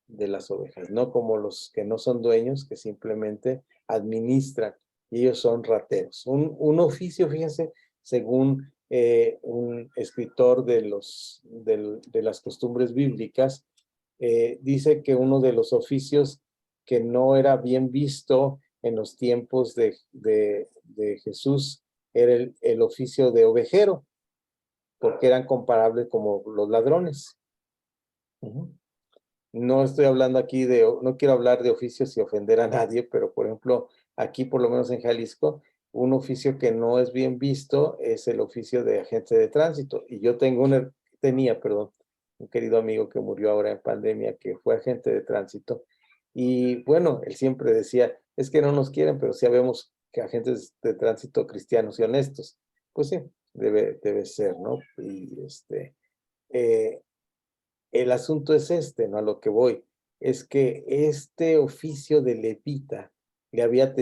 de las ovejas, no como los que no son dueños, que simplemente administran, y ellos son rateros. Un oficio, fíjense, según un escritor de las costumbres bíblicas, dice que uno de los oficios que no era bien visto en los tiempos de Jesús era el oficio de ovejero, porque eran comparables como los ladrones. No estoy hablando aquí no quiero hablar de oficios y ofender a nadie, pero por ejemplo, aquí por lo menos en Jalisco, un oficio que no es bien visto es el oficio de agente de tránsito. Y yo tenía, un querido amigo que murió ahora en pandemia, que fue agente de tránsito. Y bueno, él siempre decía, es que no nos quieren, pero sí sabemos que agentes de tránsito cristianos y honestos. Pues sí, debe ser, ¿no? Y el asunto es ¿no? A lo que voy, es que este oficio de levita le había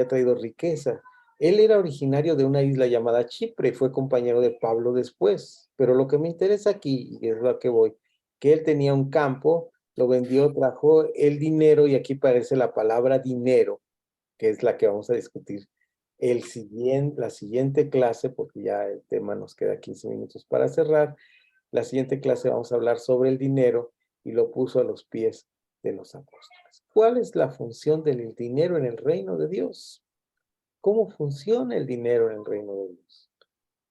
traído riqueza. Él era originario de una isla llamada Chipre y fue compañero de Pablo después. Pero lo que me interesa aquí, y es lo que voy, que él tenía un campo, lo vendió, trajo el dinero, y aquí aparece la palabra dinero, que es la que vamos a discutir la siguiente clase, porque ya el tema nos queda 15 minutos para cerrar. La siguiente clase vamos a hablar sobre el dinero y lo puso a los pies de los apóstoles. ¿Cuál es la función del dinero en el reino de Dios? ¿Cómo funciona el dinero en el reino de Dios?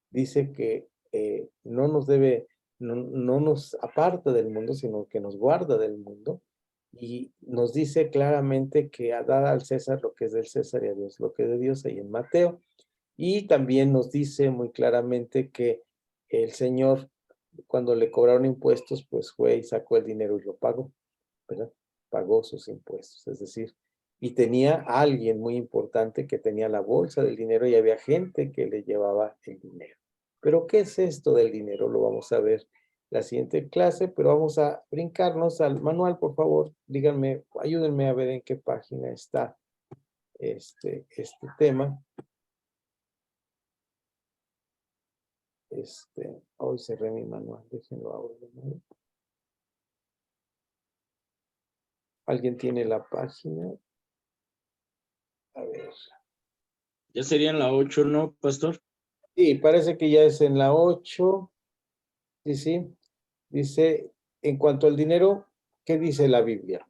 Dice que no nos aparta del mundo, sino que nos guarda del mundo. Y nos dice claramente que a dar al César lo que es del César y a Dios lo que es de Dios, ahí en Mateo. Y también nos dice muy claramente que el Señor, cuando le cobraron impuestos, pues fue y sacó el dinero y lo pagó, ¿verdad? Pagó sus impuestos, es decir, y tenía a alguien muy importante que tenía la bolsa del dinero y había gente que le llevaba el dinero. Pero ¿qué es esto del dinero? Lo vamos a ver la siguiente clase, pero vamos a brincarnos al manual, por favor. Díganme, ayúdenme a ver en qué página está este tema. Hoy cerré mi manual, déjenlo ahora de nuevo. ¿Alguien tiene la página? A ver. Ya sería en la 8, ¿no, pastor? Sí, parece que ya es en la 8. Sí, sí. Dice, en cuanto al dinero, ¿qué dice la Biblia?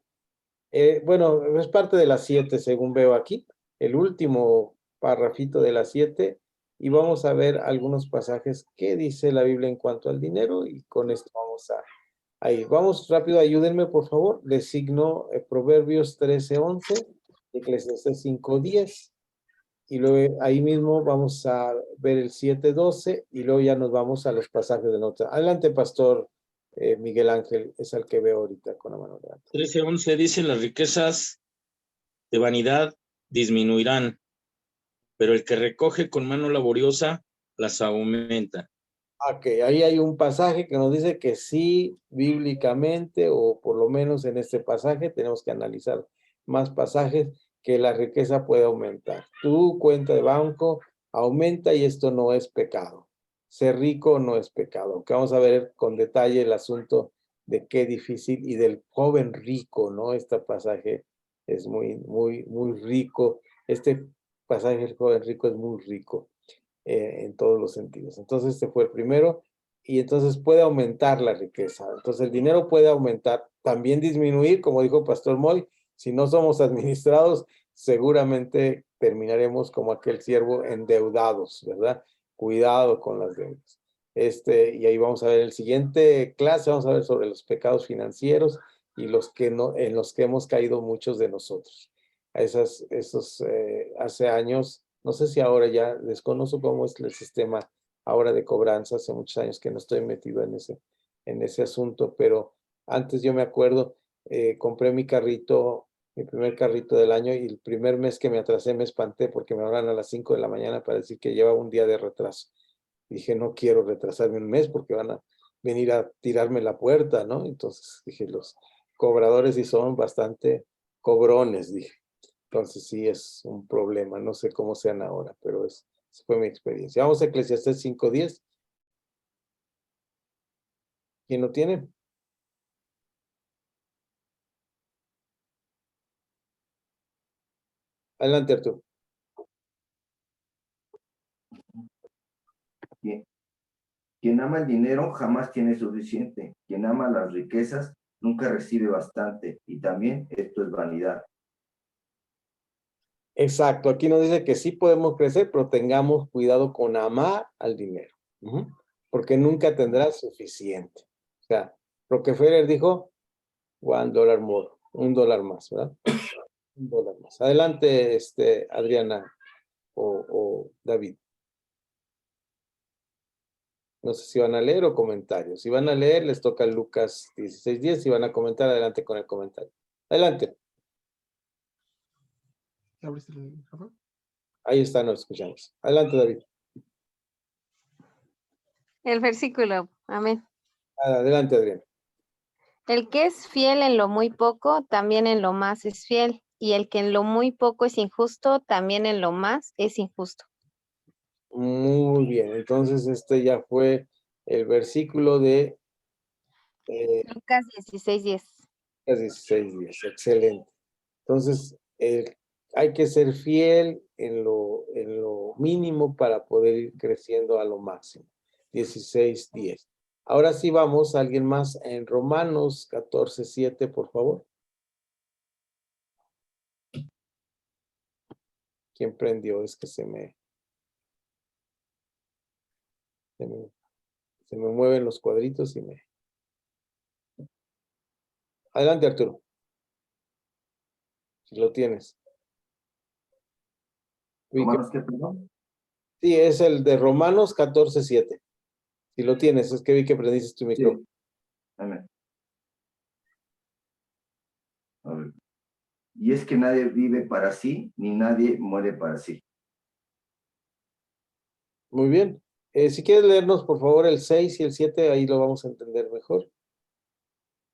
Bueno, es parte de las 7, según veo aquí. El último parrafito de las 7. Y vamos a ver algunos pasajes. ¿Qué dice la Biblia en cuanto al dinero? Y con esto vamos ahí. Vamos rápido, ayúdenme, por favor. Les signo Proverbios 13:11, Eclesiastés 5:10. Y luego ahí mismo vamos a ver el 7:12 y luego ya nos vamos a los pasajes de nota. Adelante, pastor Miguel Ángel, es el que veo ahorita con la mano delante. 13:11 dice, las riquezas de vanidad disminuirán, pero el que recoge con mano laboriosa las aumenta. Ok, ahí hay un pasaje que nos dice que sí, bíblicamente, o por lo menos en este pasaje, tenemos que analizar más pasajes, que la riqueza puede aumentar. Tu cuenta de banco aumenta y esto no es pecado. Ser rico no es pecado. Que vamos a ver con detalle el asunto de qué difícil y del joven rico, ¿no? Este pasaje es muy, muy, muy rico. Este pasaje del joven rico es muy rico. en todos los sentidos. Entonces, este fue el primero, y entonces puede aumentar la riqueza. Entonces, el dinero puede aumentar, también disminuir, como dijo Pastor Moy, si no somos administrados, seguramente terminaremos como aquel siervo endeudados, ¿verdad? Cuidado con las deudas. Y ahí vamos a ver el siguiente clase, vamos a ver sobre los pecados financieros y los que no, en los que hemos caído muchos de nosotros. Hace años, no sé si ahora ya, desconozco cómo es el sistema ahora de cobranza, hace muchos años que no estoy metido en ese asunto, pero antes yo me acuerdo, compré mi primer carrito del año, y el primer mes que me atrasé me espanté porque me hablan a las 5 de la mañana para decir que lleva un día de retraso. Dije, no quiero retrasarme un mes porque van a venir a tirarme la puerta, ¿no? Entonces dije, los cobradores sí son bastante cobrones, dije. Entonces sí es un problema, no sé cómo sean ahora, pero esa fue mi experiencia. Vamos a Eclesiastés 5:10. ¿Quién lo tiene? Adelante, Arturo. Quien ama el dinero jamás tiene suficiente. Quien ama las riquezas nunca recibe bastante. Y también esto es vanidad. Exacto, aquí nos dice que sí podemos crecer, pero tengamos cuidado con amar al dinero, porque nunca tendrás suficiente. O sea, Rockefeller dijo, $1 more, $1 más, ¿verdad? $1 más. Adelante, Adriana o David. No sé si van a leer o comentarios. Si van a leer, les toca Lucas 16:10. Si van a comentar, adelante con el comentario. Adelante. ¿Abriste el micrófono? Ahí está, nos escuchamos. Adelante, David. El versículo, amén. Adelante, Adriana. El que es fiel en lo muy poco, también en lo más es fiel. Y el que en lo muy poco es injusto, también en lo más es injusto. Muy bien, entonces ya fue el versículo de Lucas 16:10. 16:10. Excelente. Entonces, hay que ser fiel en lo mínimo para poder ir creciendo a lo máximo. 16:10. Ahora sí vamos, alguien más en Romanos 14:7, por favor. ¿Quién prendió? Es que se me mueven los cuadritos y me... Adelante, Arturo. Si lo tienes. ¿Romanos qué, perdón? Sí, es el de Romanos 14:7. Si lo tienes, es que vi que prendiste tu micrófono. Sí. Amén. A ver. Y es que nadie vive para sí, ni nadie muere para sí. Muy bien. Si quieres leernos, por favor, el 6 y el 7, ahí lo vamos a entender mejor.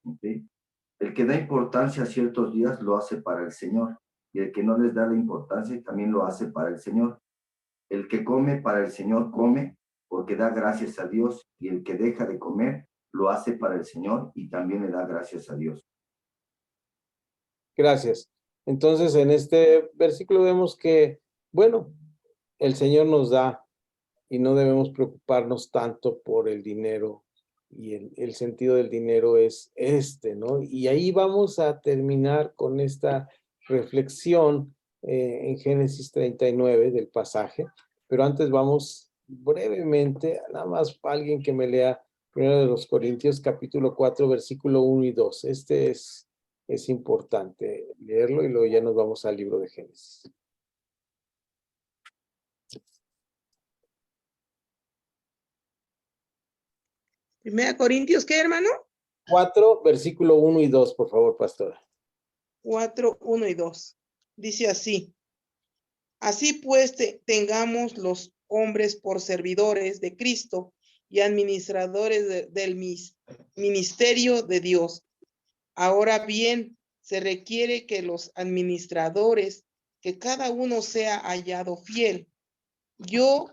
¿Okay? El que da importancia a ciertos días lo hace para el Señor, y el que no les da la importancia también lo hace para el Señor. El que come para el Señor come porque da gracias a Dios, y el que deja de comer lo hace para el Señor y también le da gracias a Dios. Gracias. Entonces, en este versículo vemos que, bueno, el Señor nos da y no debemos preocuparnos tanto por el dinero, y el sentido del dinero es ¿no? Y ahí vamos a terminar con esta reflexión en Génesis 39 del pasaje, pero antes vamos brevemente, nada más para alguien que me lea 1 Corintios capítulo 4, versículo 1 y 2. Es importante leerlo y luego ya nos vamos al libro de Génesis. Primera Corintios, ¿qué, hermano? 4, versículo 1 y 2, por favor, pastora. 4, 1 y 2. Dice así. Así pues, tengamos los hombres por servidores de Cristo y administradores del ministerio de Dios. Ahora bien, se requiere que los administradores, que cada uno sea hallado fiel. Yo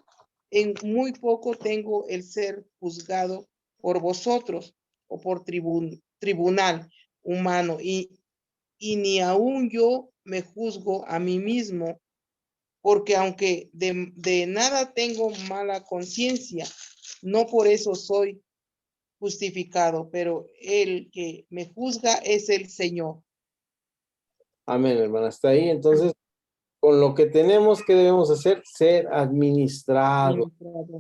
en muy poco tengo el ser juzgado por vosotros o por tribunal humano, y ni aún yo me juzgo a mí mismo. porque aunque de nada tengo mala conciencia, no por eso soy justificado, pero el que me juzga es el Señor. Amén, hermana. Hasta ahí, entonces, con lo que tenemos, ¿qué debemos hacer? Ser administrados.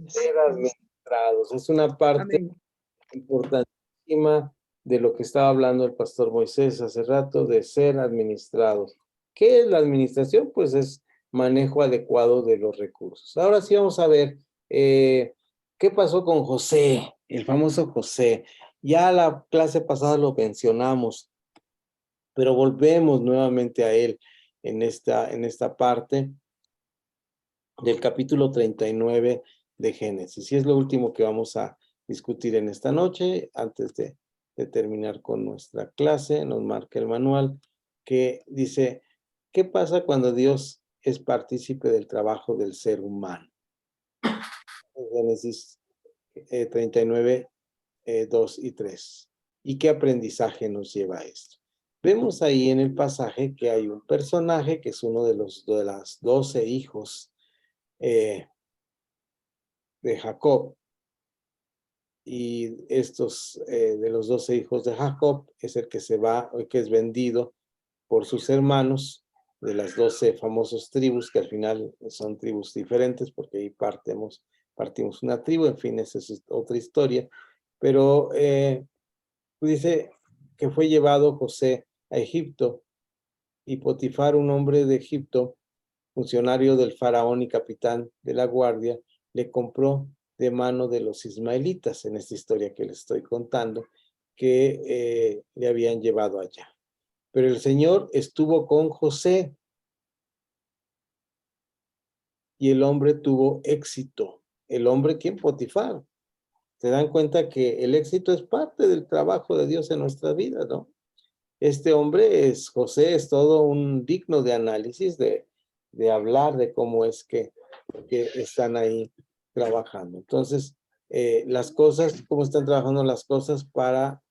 Ser administrados. Es una parte Amén. importantísima de lo que estaba hablando el pastor Moisés hace rato, de ser administrados. ¿Qué es la administración? Pues es manejo adecuado de los recursos. Ahora sí vamos a ver qué pasó con José, el famoso José. Ya la clase pasada lo mencionamos, pero volvemos nuevamente a él en esta parte del capítulo 39 de Génesis. Y es lo último que vamos a discutir en esta noche. Antes de terminar con nuestra clase, nos marca el manual que dice, ¿qué pasa cuando Dios es partícipe del trabajo del ser humano? Génesis 39, 2 y 3. ¿Y qué aprendizaje nos lleva a esto? Vemos ahí en el pasaje que hay un personaje que es uno de las 12 hijos de Jacob. Y estos de los 12 hijos de Jacob es el que se va, que es vendido por sus hermanos de las 12 famosas tribus, que al final son tribus diferentes porque ahí partimos una tribu, en fin, esa es otra historia. Pero dice que fue llevado José a Egipto y Potifar, un hombre de Egipto, funcionario del faraón y capitán de la guardia, le compró de mano de los ismaelitas, en esta historia que les estoy contando, que le habían llevado allá. Pero el Señor estuvo con José y el hombre tuvo éxito. ¿El hombre quién? Potifar. Se dan cuenta que el éxito es parte del trabajo de Dios en nuestra vida, ¿no? Este hombre José es todo un digno de análisis, de hablar de cómo es que están ahí trabajando. Entonces, las cosas, cómo están trabajando las cosas para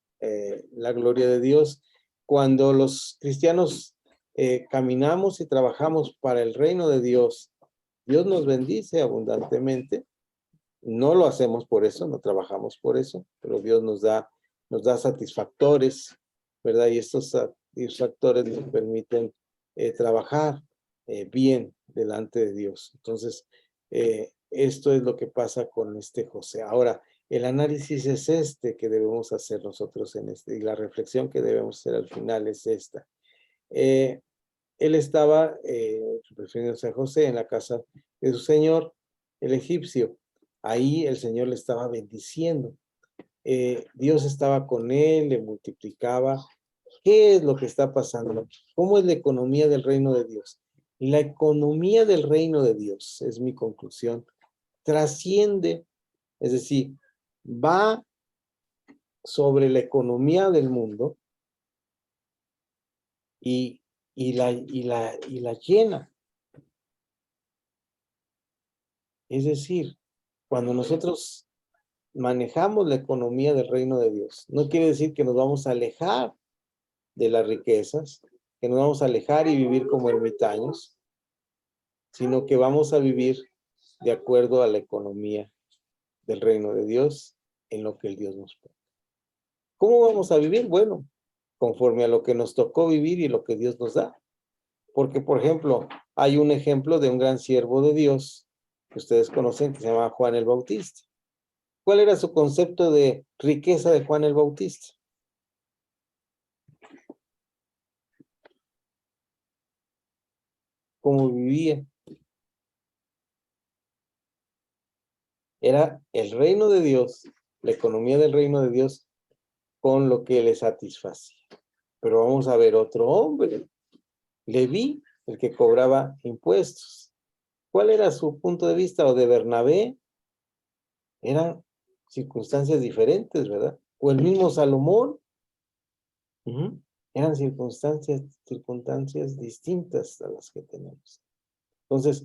la gloria de Dios. Cuando los cristianos caminamos y trabajamos para el reino de Dios, Dios nos bendice abundantemente. No lo hacemos por eso, no trabajamos por eso, pero Dios nos da satisfactores, ¿verdad? Y estos satisfactores nos permiten trabajar bien delante de Dios. Entonces, esto es lo que pasa con este José. Ahora, el análisis es que debemos hacer nosotros y la reflexión que debemos hacer al final es esta. Él estaba, refiriéndose a José, en la casa de su señor, el egipcio. Ahí el Señor le estaba bendiciendo. Dios estaba con él, le multiplicaba. ¿Qué es lo que está pasando? ¿Cómo es la economía del reino de Dios? La economía del reino de Dios, es mi conclusión, trasciende, es decir, va sobre la economía del mundo y la llena. Es decir, cuando nosotros manejamos la economía del reino de Dios, no quiere decir que nos vamos a alejar de las riquezas, que nos vamos a alejar y vivir como ermitaños, sino que vamos a vivir de acuerdo a la economía del reino de Dios en lo que el Dios nos pone. ¿Cómo vamos a vivir? Bueno, conforme a lo que nos tocó vivir y lo que Dios nos da. Porque, por ejemplo, hay un ejemplo de un gran siervo de Dios que ustedes conocen que se llama Juan el Bautista. ¿Cuál era su concepto de riqueza de Juan el Bautista? ¿Cómo vivía? Era el reino de Dios, la economía del reino de Dios con lo que le satisfacía. Pero vamos a ver otro hombre, Leví, el que cobraba impuestos. ¿Cuál era su punto de vista? O de Bernabé, eran circunstancias diferentes, ¿verdad? O el mismo Salomón, eran circunstancias distintas a las que tenemos. Entonces,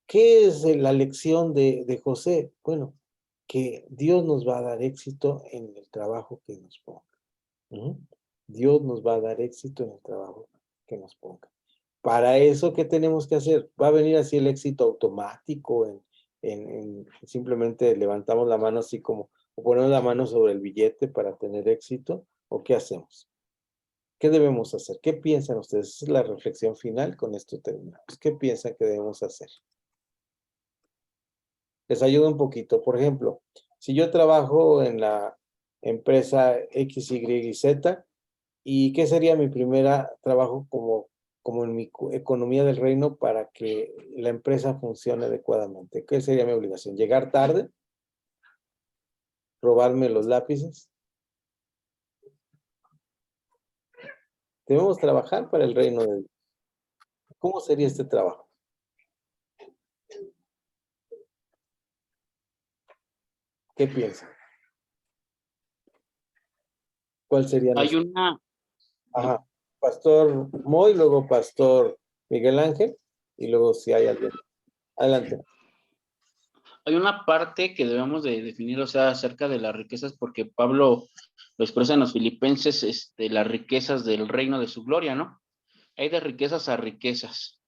¿qué es la lección de José? Bueno, que Dios nos va a dar éxito en el trabajo que nos ponga. Dios nos va a dar éxito en el trabajo que nos ponga. Para eso, ¿qué tenemos que hacer? ¿Va a venir así el éxito automático simplemente levantamos la mano así como, o ponemos la mano sobre el billete para tener éxito? ¿O qué hacemos? ¿Qué debemos hacer? ¿Qué piensan ustedes? Esa es la reflexión final, con esto terminamos. ¿Qué piensan que debemos hacer? Les ayuda un poquito. Por ejemplo, si yo trabajo en la empresa X, Y y Z, ¿y qué sería mi primer trabajo como en mi economía del reino para que la empresa funcione adecuadamente? ¿Qué sería mi obligación? ¿Llegar tarde? ¿Robarme los lápices? Debemos trabajar para el reino de Dios. ¿Cómo sería este trabajo? ¿Qué piensan? ¿Cuál sería Hay nuestro? una, Ajá. Pastor Moy, luego Pastor Miguel Ángel, y luego si hay alguien. Adelante. hay una parte que debemos de definir, o sea, acerca de las riquezas, porque Pablo lo expresa en los Filipenses, las riquezas del reino de su gloria, ¿no? Hay de riquezas a riquezas.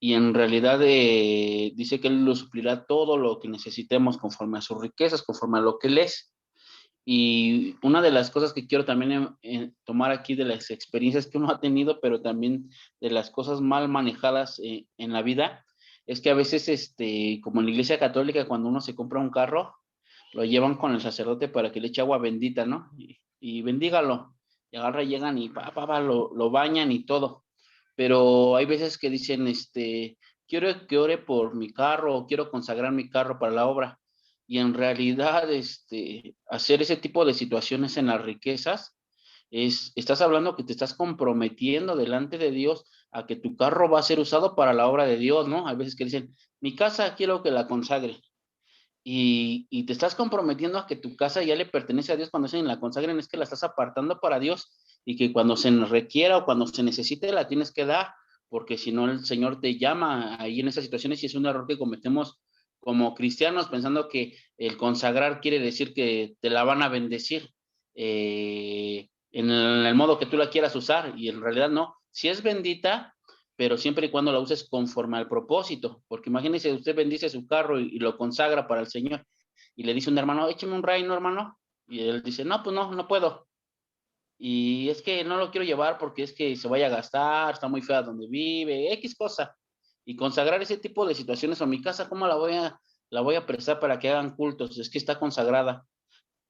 Y en realidad dice que Él lo suplirá todo lo que necesitemos conforme a sus riquezas, conforme a lo que Él es. Y una de las cosas que quiero también tomar aquí de las experiencias que uno ha tenido, pero también de las cosas mal manejadas en la vida, es que a veces, como en la iglesia católica, cuando uno se compra un carro, lo llevan con el sacerdote para que le eche agua bendita, ¿no? Y bendígalo. Y agarra, llegan y lo bañan y todo. Pero hay veces que dicen, quiero que ore por mi carro o quiero consagrar mi carro para la obra. Y en realidad, hacer ese tipo de situaciones en las riquezas, estás hablando que te estás comprometiendo delante de Dios a que tu carro va a ser usado para la obra de Dios, ¿no? Hay veces que dicen, mi casa quiero que la consagre. Y te estás comprometiendo a que tu casa ya le pertenece a Dios. Cuando dicen la consagren, es que la estás apartando para Dios y que cuando se requiera o cuando se necesite la tienes que dar, porque si no el Señor te llama ahí en esas situaciones y es un error que cometemos como cristianos, pensando que el consagrar quiere decir que te la van a bendecir en el modo que tú la quieras usar, y en realidad no. Si es bendita, pero siempre y cuando la uses conforme al propósito, porque imagínese, usted bendice su carro y lo consagra para el Señor, y le dice un hermano, écheme un reino, hermano, y él dice, no, pues no puedo, y es que no lo quiero llevar porque es que se vaya a gastar, está muy fea donde vive, X cosa, y consagrar ese tipo de situaciones, o mi casa, ¿cómo la voy a prestar para que hagan cultos? Es que está consagrada.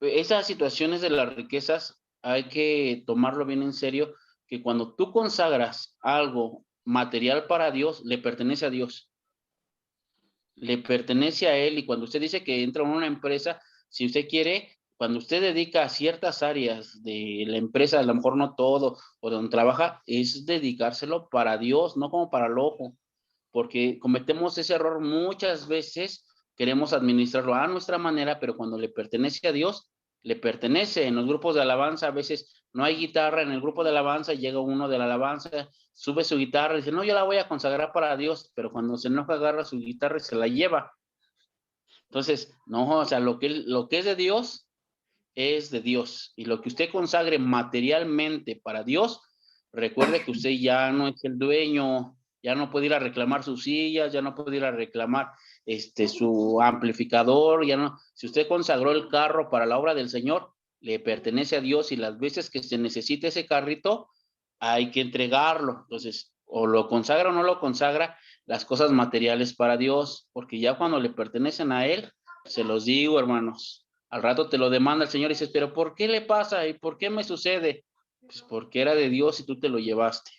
Esas situaciones de las riquezas hay que tomarlo bien en serio, que cuando tú consagras algo material para Dios, le pertenece a Dios, le pertenece a Él. Y cuando usted dice que entra en una empresa, si usted quiere, cuando usted dedica a ciertas áreas de la empresa, a lo mejor no todo, o donde trabaja, es dedicárselo para Dios, no como para el ojo, porque cometemos ese error muchas veces, queremos administrarlo a nuestra manera, pero cuando le pertenece a Dios, le pertenece. En los grupos de alabanza a veces no hay guitarra en el grupo de alabanza, llega uno de la alabanza, sube su guitarra y dice, no, yo la voy a consagrar para Dios, pero cuando se enoja agarra su guitarra y se la lleva. Entonces, no, o sea, lo que es de Dios es de Dios, y lo que usted consagre materialmente para Dios, recuerde que usted ya no es el dueño, ya no puede ir a reclamar sus sillas, ya no puede ir a reclamar su amplificador, ya no. Si usted consagró el carro para la obra del Señor, le pertenece a Dios, y las veces que se necesite ese carrito, hay que entregarlo. Entonces, o lo consagra o no lo consagra, las cosas materiales para Dios, porque ya cuando le pertenecen a Él, se los digo, hermanos, al rato te lo demanda el Señor y dices, pero ¿por qué le pasa? ¿Y por qué me sucede? Pues porque era de Dios y tú te lo llevaste.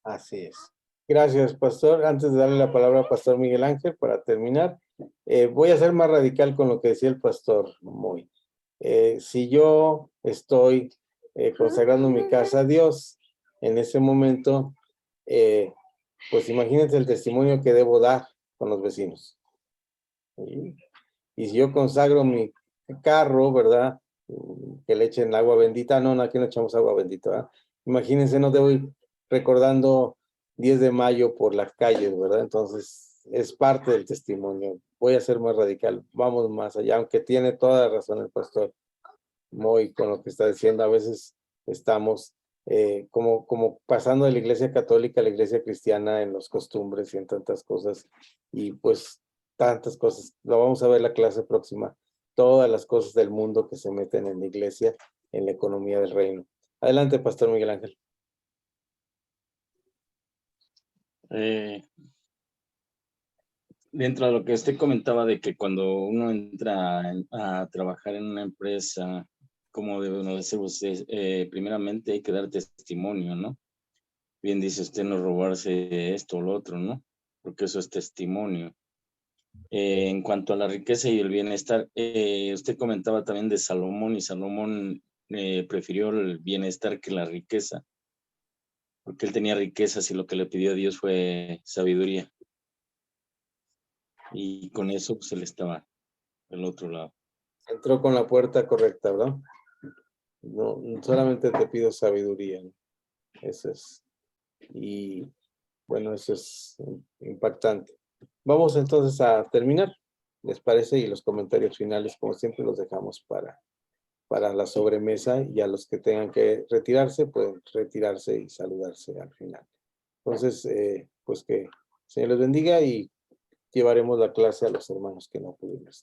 Así es. Gracias, pastor. Antes de darle la palabra al pastor Miguel Ángel para terminar, voy a ser más radical con lo que decía el pastor Moy. Si yo estoy consagrando mi casa a Dios en ese momento, pues imagínense el testimonio que debo dar con los vecinos. Y si yo consagro mi carro, ¿verdad? Que le echen agua bendita. No, aquí no echamos agua bendita, ¿verdad? Imagínense, no debo ir recordando 10 de mayo por las calles, ¿verdad? Entonces, es parte del testimonio. Voy a ser más radical, vamos más allá, aunque tiene toda la razón el pastor Moy con lo que está diciendo. A veces estamos como pasando de la iglesia católica a la iglesia cristiana en las costumbres y en tantas cosas, y pues tantas cosas. Lo vamos a ver la clase próxima, todas las cosas del mundo que se meten en la iglesia, en la economía del reino. Adelante, Pastor Miguel Ángel. Dentro de lo que usted comentaba de que cuando uno entra a trabajar en una empresa, como debe uno decir usted, primeramente hay que dar testimonio, ¿no? Bien dice usted, no robarse esto o lo otro, ¿no? Porque eso es testimonio. En cuanto a la riqueza y el bienestar, usted comentaba también de Salomón, y Salomón prefirió el bienestar que la riqueza, porque él tenía riquezas y lo que le pidió a Dios fue sabiduría. Y con eso pues él estaba del otro lado. Entró con la puerta correcta, ¿verdad? No, solamente te pido sabiduría, ¿no? Eso es. Y bueno, eso es impactante. Vamos entonces a terminar, ¿les parece? Y los comentarios finales, como siempre, los dejamos para la sobremesa, y a los que tengan que retirarse, pueden retirarse y saludarse al final. Entonces, pues que el Señor les bendiga, y llevaremos la clase a los hermanos que no pudimos.